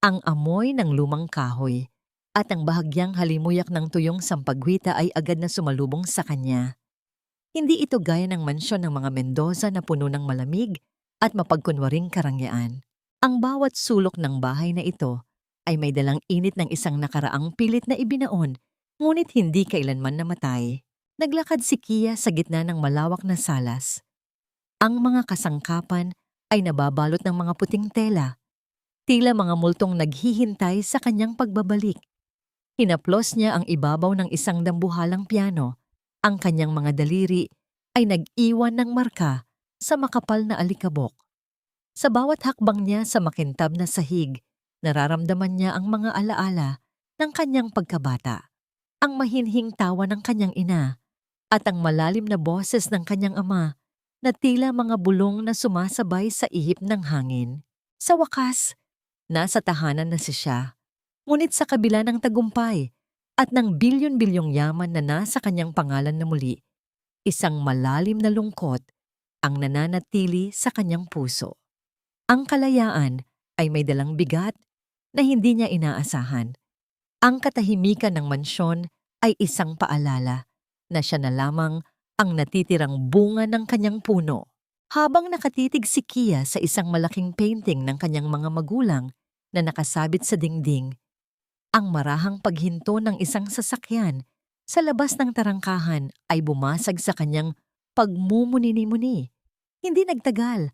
ang amoy ng lumang kahoy at ang bahagyang halimuyak ng tuyong sampagwita ay agad na sumalubong sa kanya. Hindi ito gaya ng mansyon ng mga Mendoza na puno ng malamig at mapagkunwaring karangyaan. Ang bawat sulok ng bahay na ito ay may dalang init ng isang nakaraang pilit na ibinaon, ngunit hindi kailanman namatay. Naglakad si Kia sa gitna ng malawak na salas. Ang mga kasangkapan ay nababalot ng mga puting tela, tila mga multong naghihintay sa kanyang pagbabalik. Hinaplos niya ang ibabaw ng isang dambuhalang piano. Ang kanyang mga daliri ay nag-iwan ng marka sa makapal na alikabok. Sa bawat hakbang niya sa makintab na sahig, nararamdaman niya ang mga alaala ng kanyang pagkabata, ang mahinhing tawa ng kanyang ina, at ang malalim na boses ng kanyang ama na tila mga bulong na sumasabay sa ihip ng hangin. Sa wakas, nasa tahanan na siya. Ngunit sa kabila ng tagumpay at ng bilyon-bilyong yaman na nasa kanyang pangalan na muli, isang malalim na lungkot ang nananatili sa kanyang puso. Ang kalayaan ay may dalang bigat na hindi niya inaasahan. Ang katahimikan ng mansyon ay isang paalala na siya na lamang ang natitirang bunga ng kanyang puno. Habang nakatitig si Kia sa isang malaking painting ng kanyang mga magulang na nakasabit sa dingding, ang marahang paghinto ng isang sasakyan sa labas ng tarangkahan ay bumasag sa kanyang pagmumuni-muni. Hindi nagtagal.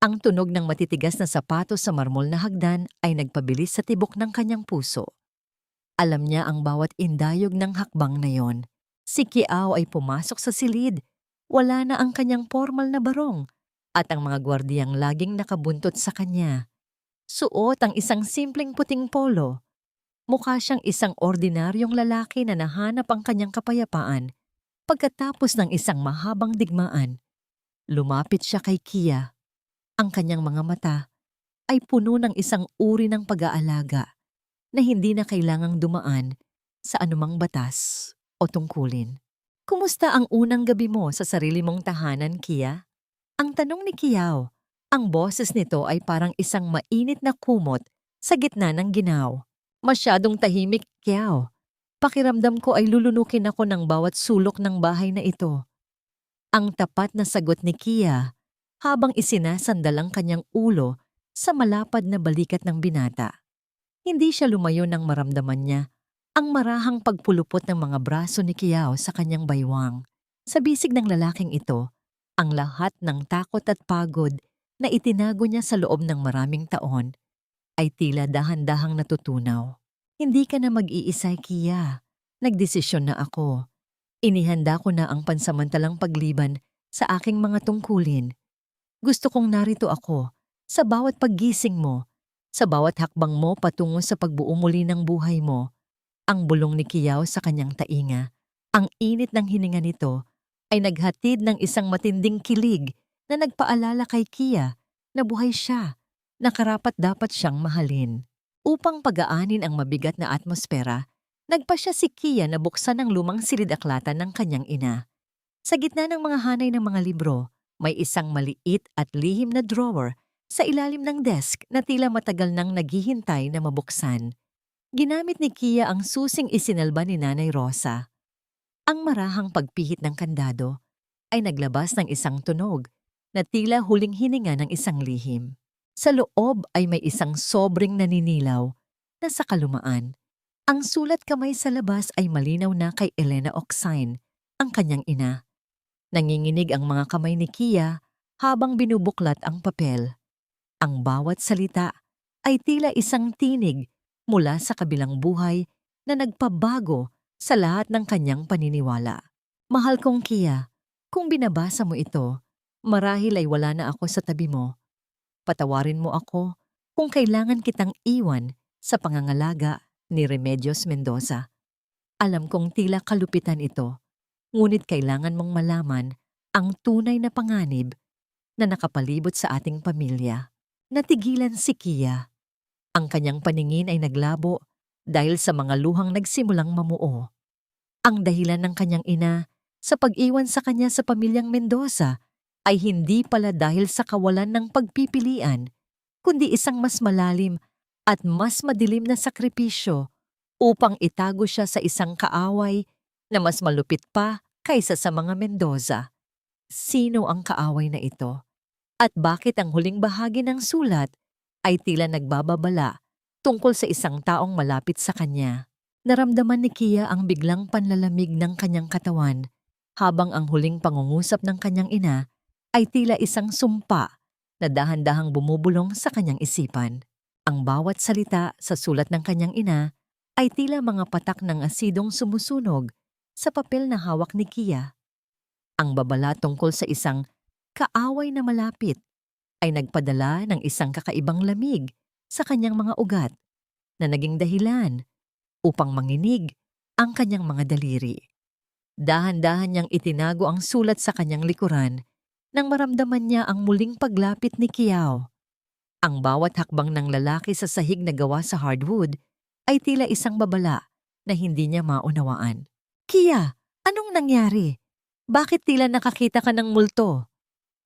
Ang tunog ng matitigas na sapatos sa marmol na hagdan ay nagpabilis sa tibok ng kanyang puso. Alam niya ang bawat indayog ng hakbang na yon. Si Kiao ay pumasok sa silid. Wala na ang kanyang formal na barong at ang mga gwardiyang laging nakabuntot sa kanya. Suot ang isang simpleng puting polo. Mukha siyang isang ordinaryong lalaki na nahanap ang kanyang kapayapaan pagkatapos ng isang mahabang digmaan. Lumapit siya kay Kia. Ang kanyang mga mata ay puno ng isang uri ng pag-aalaga na hindi na kailangang dumaan sa anumang batas o tungkulin. Kumusta ang unang gabi mo sa sarili mong tahanan, Kia? Ang tanong ni Kiao. Ang boses nito ay parang isang mainit na kumot sa gitna ng ginaw. Masyadong tahimik, Kiao. Pakiramdam ko ay lulunukin ako ng bawat sulok ng bahay na ito. Ang tapat na sagot ni Kia habang isinasandal ang kanyang ulo sa malapad na balikat ng binata. Hindi siya lumayo nang maramdaman niya ang marahang pagpulupot ng mga braso ni Kiao sa kanyang baywang. Sa bisig ng lalaking ito, ang lahat ng takot at pagod na itinago niya sa loob ng maraming taon ay tila dahan-dahang natutunaw. Hindi ka na mag-iisa, Kia. Nagdesisyon na ako. Inihanda ko na ang pansamantalang pagliban sa aking mga tungkulin. Gusto kong narito ako sa bawat paggising mo, sa bawat hakbang mo patungo sa pagbuo muli ng buhay mo. Ang bulong ni Kiao sa kanyang tainga, ang init ng hininga nito ay naghatid ng isang matinding kilig na nagpaalala kay Kia na buhay siya, na karapat-dapat siyang mahalin. Upang pagaanin ang mabigat na atmosfera, nagpasya si Kia na buksan ang lumang silid-aklatan ng kanyang ina. Sa gitna ng mga hanay ng mga libro, may isang maliit at lihim na drawer sa ilalim ng desk na tila matagal nang naghihintay na mabuksan. Ginamit ni Kia ang susing isinalba ni Nanay Rosa. Ang marahang pagpihit ng kandado ay naglabas ng isang tunog na tila huling hininga ng isang lihim. Sa loob ay may isang sobrang naninilaw na sa kalumaan. Ang sulat kamay sa labas ay malinaw na kay Elena Oxine, ang kanyang ina. Nanginginig ang mga kamay ni Kia habang binubuklat ang papel. Ang bawat salita ay tila isang tinig mula sa kabilang buhay na nagpabago sa lahat ng kanyang paniniwala. Mahal kong Kia, kung binabasa mo ito, marahil ay wala na ako sa tabi mo. Patawarin mo ako kung kailangan kitang iwan sa pangangalaga ni Remedios Mendoza. Alam kong tila kalupitan ito, ngunit kailangan mong malaman ang tunay na panganib na nakapalibot sa ating pamilya. Natigilan si Kia. Ang kanyang paningin ay naglabo dahil sa mga luhang nagsimulang mamuo. Ang dahilan ng kanyang ina sa pag-iwan sa kanya sa pamilyang Mendoza ay hindi pala dahil sa kawalan ng pagpipilian, kundi isang mas malalim at mas madilim na sakripisyo upang itago siya sa isang kaaway na mas malupit pa kaysa sa mga Mendoza. Sino ang kaaway na ito? At bakit ang huling bahagi ng sulat ay tila nagbababala tungkol sa isang taong malapit sa kanya? Naramdaman ni Kia ang biglang panlalamig ng kanyang katawan habang ang huling pangungusap ng kanyang ina ay tila isang sumpa na dahan-dahang bumubulong sa kanyang isipan. Ang bawat salita sa sulat ng kanyang ina ay tila mga patak ng asidong sumusunog sa papel na hawak ni Kia. Ang babala tungkol sa isang kaaway na malapit ay nagpadala ng isang kakaibang lamig sa kanyang mga ugat na naging dahilan upang manginig ang kanyang mga daliri. Dahan-dahan niyang itinago ang sulat sa kanyang likuran nang maramdaman niya ang muling paglapit ni Kiao. Ang bawat hakbang ng lalaki sa sahig na gawa sa hardwood ay tila isang babala na hindi niya maunawaan. "Kia, anong nangyari? Bakit tila nakakita ka ng multo?"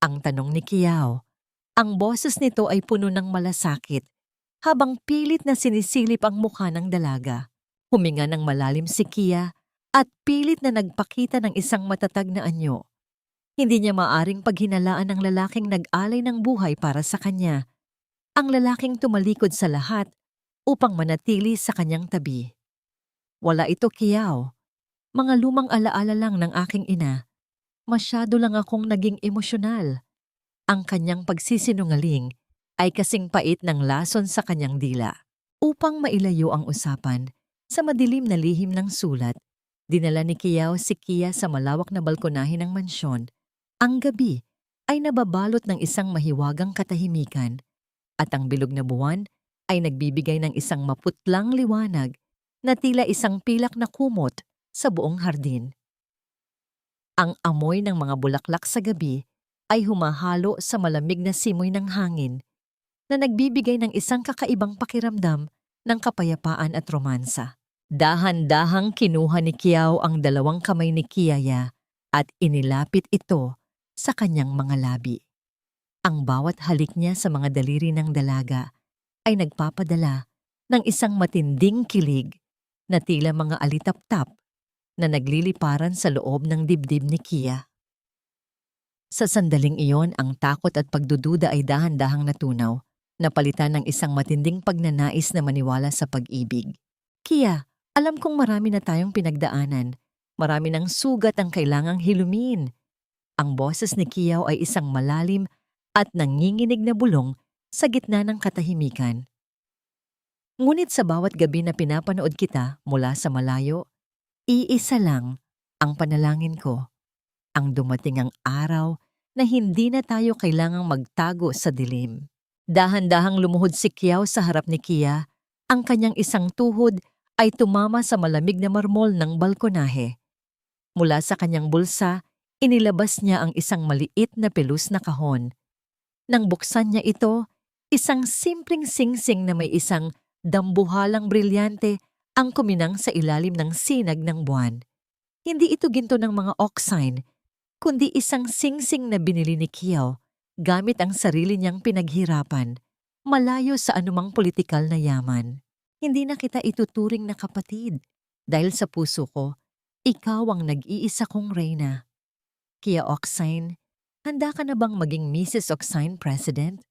Ang tanong ni Kiao. Ang boses nito ay puno ng malasakit habang pilit na sinisilip ang mukha ng dalaga. Huminga ng malalim si Kia at pilit na nagpakita ng isang matatag na anyo. Hindi niya maaring paghinalaan ng lalaking nag-alay ng buhay para sa kanya. Ang lalaking tumalikod sa lahat upang manatili sa kanyang tabi. "Wala ito, Kiao. Mga lumang alaala lang ng aking ina. Masyado lang akong naging emosyonal." Ang kanyang pagsisinungaling ay kasing pait ng lason sa kanyang dila. Upang mailayo ang usapan, sa madilim na lihim ng sulat, dinala ni Kiao si Kia sa malawak na balkonahe ng mansyon. Ang gabi ay nababalot ng isang mahiwagang katahimikan at ang bilog na buwan ay nagbibigay ng isang maputlang liwanag na tila isang pilak na kumot sa buong hardin. Ang amoy ng mga bulaklak sa gabi ay humahalo sa malamig na simoy ng hangin na nagbibigay ng isang kakaibang pakiramdam ng kapayapaan at romansa. Dahan-dahang kinuha ni Kiao ang dalawang kamay ni Kiaya at inilapit ito sa kanyang mga labi. Ang bawat halik niya sa mga daliri ng dalaga ay nagpapadala ng isang matinding kilig na tila mga alitap-tap na nagliliparan sa loob ng dibdib ni Kia. Sa sandaling iyon, ang takot at pagdududa ay dahan-dahang natunaw, napalitan ng isang matinding pagnanais na maniwala sa pag-ibig. "Kia, alam kong marami na tayong pinagdaanan. Marami ng sugat ang kailangang hilumin." Ang boses ni Kiao ay isang malalim at nanginginig na bulong sa gitna ng katahimikan. "Ngunit sa bawat gabi na pinapanood kita mula sa malayo, iisa lang ang panalangin ko. Ang dumating ang araw na hindi na tayo kailangang magtago sa dilim." Dahan-dahang lumuhod si Kiao sa harap ni Kia. Ang kanyang isang tuhod ay tumama sa malamig na marmol ng balkonahe. Mula sa kanyang bulsa, inilabas niya ang isang maliit na pelus na kahon. Nang buksan niya ito, isang simpleng singsing na may isang dambuhalang brilyante ang kuminang sa ilalim ng sinag ng buwan. Hindi ito ginto ng mga oxine, kundi isang singsing na binili ni Kiao gamit ang sarili niyang pinaghirapan, malayo sa anumang politikal na yaman. "Hindi na kita ituturing na kapatid dahil sa puso ko, ikaw ang nag-iisa kong reyna. Kia Oxine, handa ka na bang maging Mrs. Oxine President?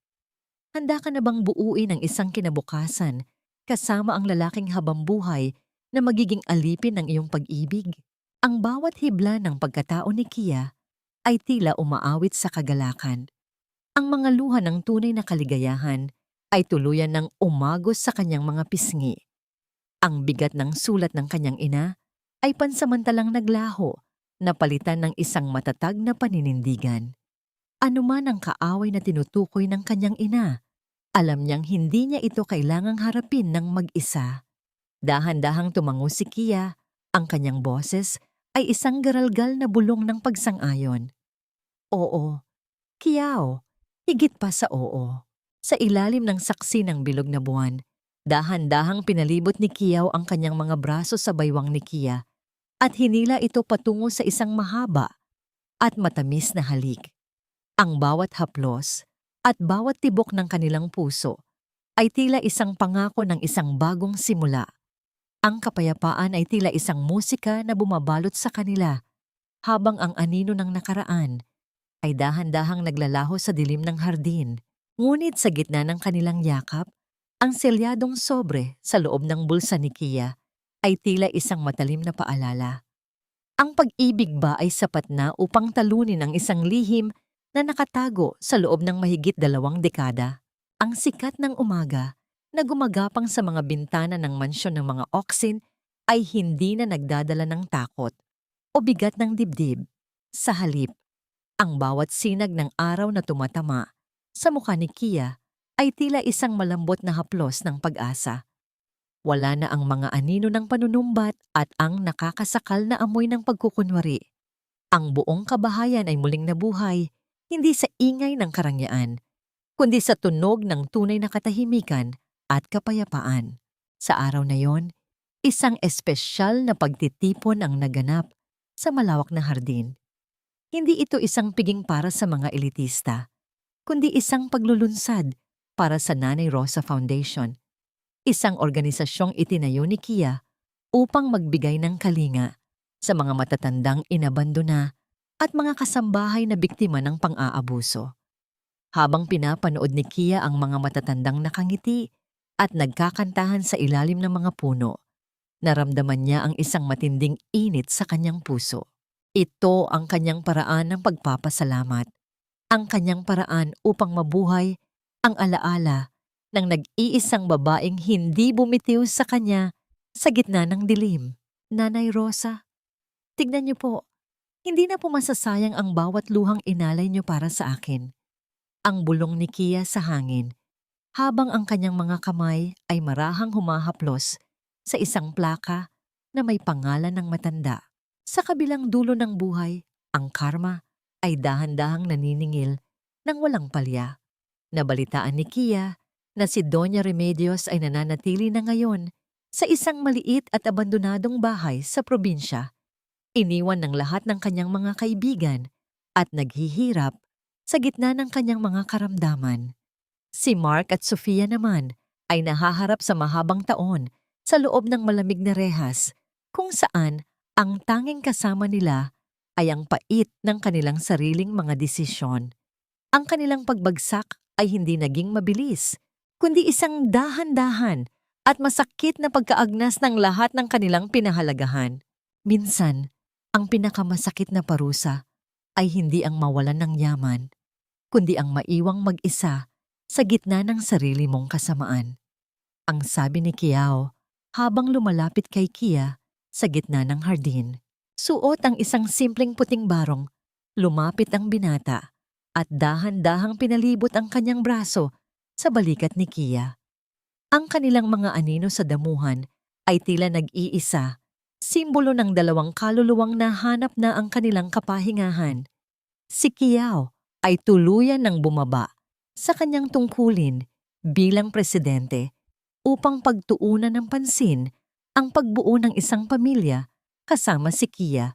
Handa ka na bang buuin ang isang kinabukasan kasama ang lalaking habambuhay na magiging alipin ng iyong pag-ibig?" Ang bawat hibla ng pagkatao ni Kia ay tila umaawit sa kagalakan. Ang mga luha ng tunay na kaligayahan ay tuluyan ng umagos sa kanyang mga pisngi. Ang bigat ng sulat ng kanyang ina ay pansamantalang naglaho, napalitan ng isang matatag na paninindigan. Ano man ang kaaway na tinutukoy ng kanyang ina, alam niyang hindi niya ito kailangang harapin ng mag-isa. Dahan-dahang tumango si Kia, ang kanyang boses ay isang garalgal na bulong ng pagsang-ayon. "Oo, Kiao, higit pa sa oo." Sa ilalim ng saksi ng bilog na buwan, dahan-dahang pinalibot ni Kiao ang kanyang mga braso sa baywang ni Kia at hinila ito patungo sa isang mahaba at matamis na halik. Ang bawat haplos at bawat tibok ng kanilang puso ay tila isang pangako ng isang bagong simula. Ang kapayapaan ay tila isang musika na bumabalot sa kanila, habang ang anino ng nakaraan ay dahan-dahang naglalaho sa dilim ng hardin. Ngunit sa gitna ng kanilang yakap, ang selyadong sobre sa loob ng bulsa ni Kia ay tila isang matalim na paalala. Ang pag-ibig ba ay sapat na upang talunin ang isang lihim na nakatago sa loob ng mahigit 2 dekada? Ang sikat ng umaga na gumagapang sa mga bintana ng mansyon ng mga Oxin ay hindi na nagdadala ng takot o bigat ng dibdib. Sa halip, ang bawat sinag ng araw na tumatama sa mukha ni Kia ay tila isang malambot na haplos ng pag-asa. Wala na ang mga anino ng panunumbat at ang nakakasakal na amoy ng pagkukunwari. Ang buong kabahayan ay muling nabuhay, hindi sa ingay ng karangyaan, kundi sa tunog ng tunay na katahimikan at kapayapaan. Sa araw na yon, isang espesyal na pagtitipon ang naganap sa malawak na hardin. Hindi ito isang piging para sa mga elitista, kundi isang paglulunsad para sa Nanay Rosa Foundation, isang organisasyong itinayo ni Kia upang magbigay ng kalinga sa mga matatandang inabandona at mga kasambahay na biktima ng pang-aabuso. Habang pinapanood ni Kia ang mga matatandang nakangiti at nagkakantahan sa ilalim ng mga puno, naramdaman niya ang isang matinding init sa kanyang puso. Ito ang kanyang paraan ng pagpapasalamat, ang kanyang paraan upang mabuhay ang alaala ng nag-iisang babaeng hindi bumitiw sa kanya sa gitna ng dilim. Nanay Rosa, tignan niyo po, hindi na po masasayang ang bawat luhang inalay niyo para sa akin. Ang bulong ni Kia sa hangin, habang ang kanyang mga kamay ay marahang humahaplos sa isang plaka na may pangalan ng matanda. Sa kabilang dulo ng buhay, ang karma ay dahan-dahang naniningil ng walang palya. Nabalitaan ni Kia na si Doña Remedios ay nananatili na ngayon sa isang maliit at abandonadong bahay sa probinsya. Iniwan ng lahat ng kanyang mga kaibigan at naghihirap sa gitna ng kanyang mga karamdaman. Si Mark at Sofia naman ay nahaharap sa mahabang taon sa loob ng malamig na rehas kung saan ang tanging kasama nila ay ang pait ng kanilang sariling mga desisyon. Ang kanilang pagbagsak ay hindi naging mabilis, kundi isang dahan-dahan at masakit na pagkaagnas ng lahat ng kanilang pinahalagahan. Minsan, ang pinakamasakit na parusa ay hindi ang mawalan ng yaman, kundi ang maiwang mag-isa sa gitna ng sarili mong kasamaan. Ang sabi ni Kiao habang lumalapit kay Kia sa gitna ng hardin. Suot ang isang simpleng puting barong, lumapit ang binata at dahan-dahang pinalibot ang kanyang braso sa balikat ni Kia. Ang kanilang mga anino sa damuhan ay tila nag-iisa, simbolo ng dalawang kaluluwang nahanap na ang kanilang kapahingahan. Si Kiao ay tuluyan ng bumaba sa kanyang tungkulin bilang presidente upang pagtuunan ng pansin ang pagbuo ng isang pamilya kasama si Kia,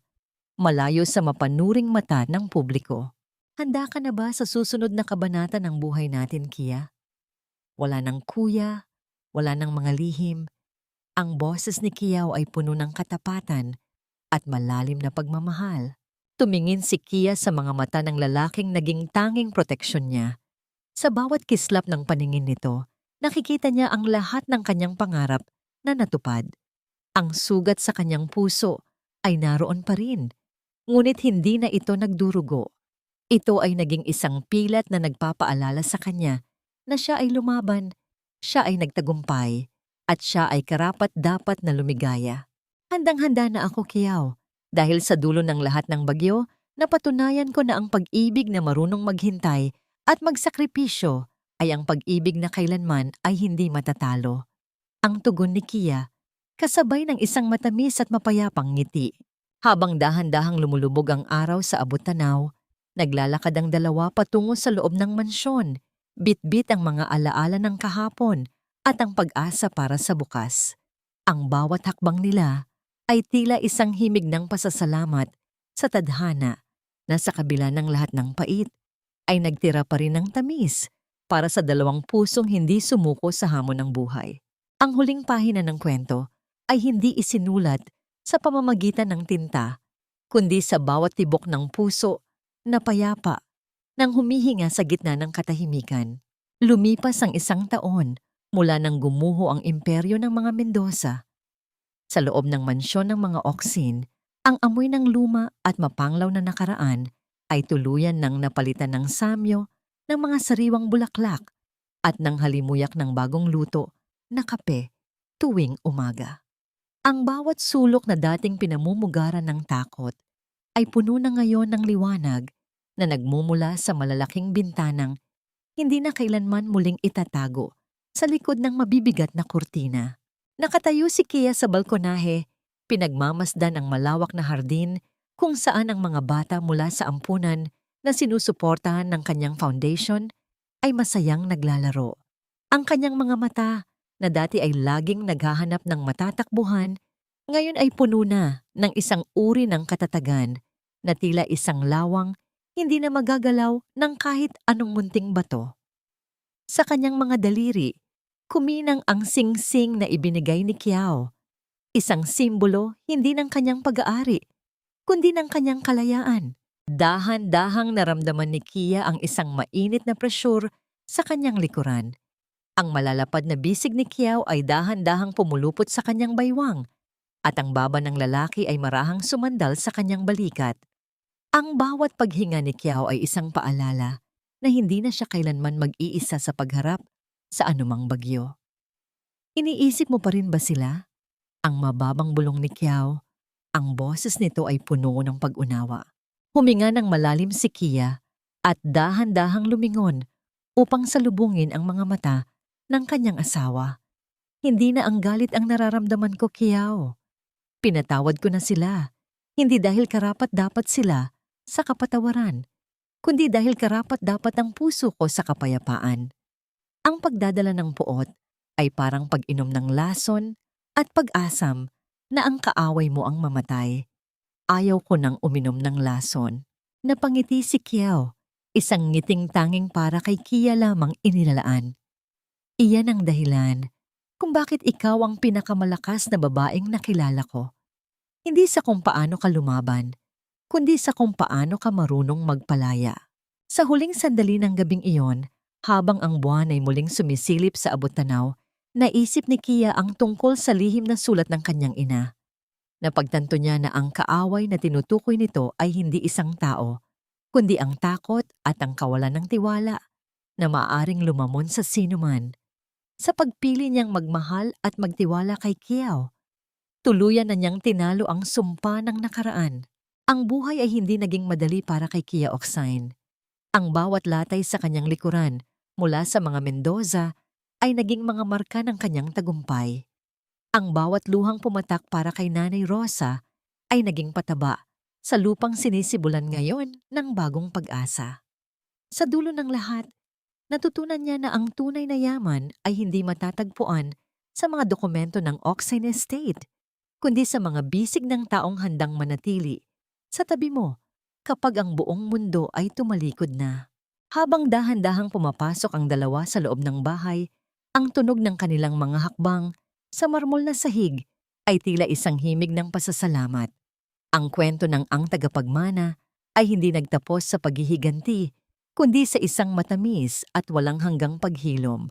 malayo sa mapanuring mata ng publiko. Handa ka na ba sa susunod na kabanata ng buhay natin, Kia? Wala ng kuya, wala ng mga lihim. Ang boses ni Kiao ay puno ng katapatan at malalim na pagmamahal. Tumingin si Kia sa mga mata ng lalaking naging tanging proteksyon niya. Sa bawat kislap ng paningin nito, nakikita niya ang lahat ng kanyang pangarap na natupad. Ang sugat sa kanyang puso ay naroon pa rin, ngunit hindi na ito nagdurugo. Ito ay naging isang pilat na nagpapaalala sa kanya na siya ay lumaban, siya ay nagtagumpay, at siya ay karapat-dapat na lumigaya. Handang-handa na ako, Kiao, dahil sa dulo ng lahat ng bagyo, napatunayan ko na ang pag-ibig na marunong maghintay at magsakripisyo ay ang pag-ibig na kailanman ay hindi matatalo. Ang tugon ni Kia, kasabay ng isang matamis at mapayapang ngiti. Habang dahan-dahang lumulubog ang araw sa abot-tanaw, naglalakad ang dalawa patungo sa loob ng mansyon, bit-bit ang mga alaala ng kahapon at ang pag-asa para sa bukas. Ang bawat hakbang nila ay tila isang himig ng pasasalamat sa tadhana na sa kabila ng lahat ng pait ay nagtira pa rin ng tamis para sa dalawang pusong hindi sumuko sa hamon ng buhay. Ang huling pahina ng kwento ay hindi isinulat sa pamamagitan ng tinta, kundi sa bawat tibok ng puso na payapa nang humihinga sa gitna ng katahimikan. Lumipas ang 1 taon mula nang gumuho ang imperyo ng mga Mendoza. Sa loob ng mansyon ng mga Oxin, ang amoy ng luma at mapanglaw na nakaraan ay tuluyan ng napalitan ng samyo ng mga sariwang bulaklak at ng halimuyak ng bagong luto na kape tuwing umaga. Ang bawat sulok na dating pinamumugaran ng takot ay puno na ngayon ng liwanag na nagmumula sa malalaking bintanang hindi na kailanman muling itatago sa likod ng mabibigat na kurtina. Nakatayo si Kia sa balkonahe, pinagmamasdan ang malawak na hardin kung saan ang mga bata mula sa ampunan na sinusuportahan ng kanyang foundation ay masayang naglalaro. Ang kanyang mga mata na dati ay laging naghahanap ng matatakbuhan, ngayon ay puno na ng isang uri ng katatagan na tila isang lawang hindi na magagalaw ng kahit anong munting bato. Sa kanyang mga daliri, kuminang ang singsing na ibinigay ni Kiao, isang simbolo hindi ng kanyang pag-aari, kundi ng kanyang kalayaan. Dahan-dahang naramdaman ni Kia ang isang mainit na presyur sa kanyang likuran. Ang malalapad na bisig ni Kiao ay dahan-dahang pumulupot sa kanyang baywang, at ang baba ng lalaki ay marahang sumandal sa kanyang balikat. Ang bawat paghinga ni Kiao ay isang paalala na hindi na siya kailanman mag-iisa sa pagharap sa anumang bagyo. Iniisip mo pa rin ba sila? Ang mababang bulong ni Kiao, ang boses nito ay puno ng pag-unawa. Huminga ng malalim si Kia at dahan-dahang lumingon upang salubungin ang mga mata ng kanyang asawa. Hindi na ang galit ang nararamdaman ko, Kiao. Pinatawad ko na sila, hindi dahil karapat-dapat sila sa kapatawaran, kundi dahil karapat-dapat ang puso ko sa kapayapaan. Ang pagdadala ng puot ay parang pag-inom ng lason at pag-asam na ang kaaway mo ang mamatay. Ayaw ko nang uminom ng lason. Napangiti si Kiao, isang ngiting tanging para kay Kia lamang inilalaan. Iyan ang dahilan kung bakit ikaw ang pinakamalakas na babaeng nakilala ko. Hindi sa kung paano ka lumaban, kundi sa kung paano ka marunong magpalaya. Sa huling sandali ng gabing iyon, habang ang buwan ay muling sumisilip sa abot-tanaw, naisip ni Kia ang tungkol sa lihim na sulat ng kanyang ina. Napagtanto niya na ang kaaway na tinutukoy nito ay hindi isang tao, kundi ang takot at ang kawalan ng tiwala na maaaring lumamon sa sinuman. Sa pagpili niyang magmahal at magtiwala kay Kiao, tuluyan na niyang tinalo ang sumpa ng nakaraan. Ang buhay ay hindi naging madali para kay Kia Oksine. Ang bawat latay sa kanyang likuran mula sa mga Mendoza ay naging mga marka ng kanyang tagumpay. Ang bawat luhang pumatak para kay Nanay Rosa ay naging pataba sa lupang sinisibulan ngayon ng bagong pag-asa. Sa dulo ng lahat, natutunan niya na ang tunay na yaman ay hindi matatagpuan sa mga dokumento ng Oksine Estate, kundi sa mga bisig ng taong handang manatili sa tabi mo kapag ang buong mundo ay tumalikod na. Habang dahan-dahang pumapasok ang dalawa sa loob ng bahay, ang tunog ng kanilang mga hakbang sa marmol na sahig ay tila isang himig ng pasasalamat. Ang kwento ng ang tagapagmana ay hindi nagtapos sa paghihiganti, kundi sa isang matamis at walang hanggang paghilom.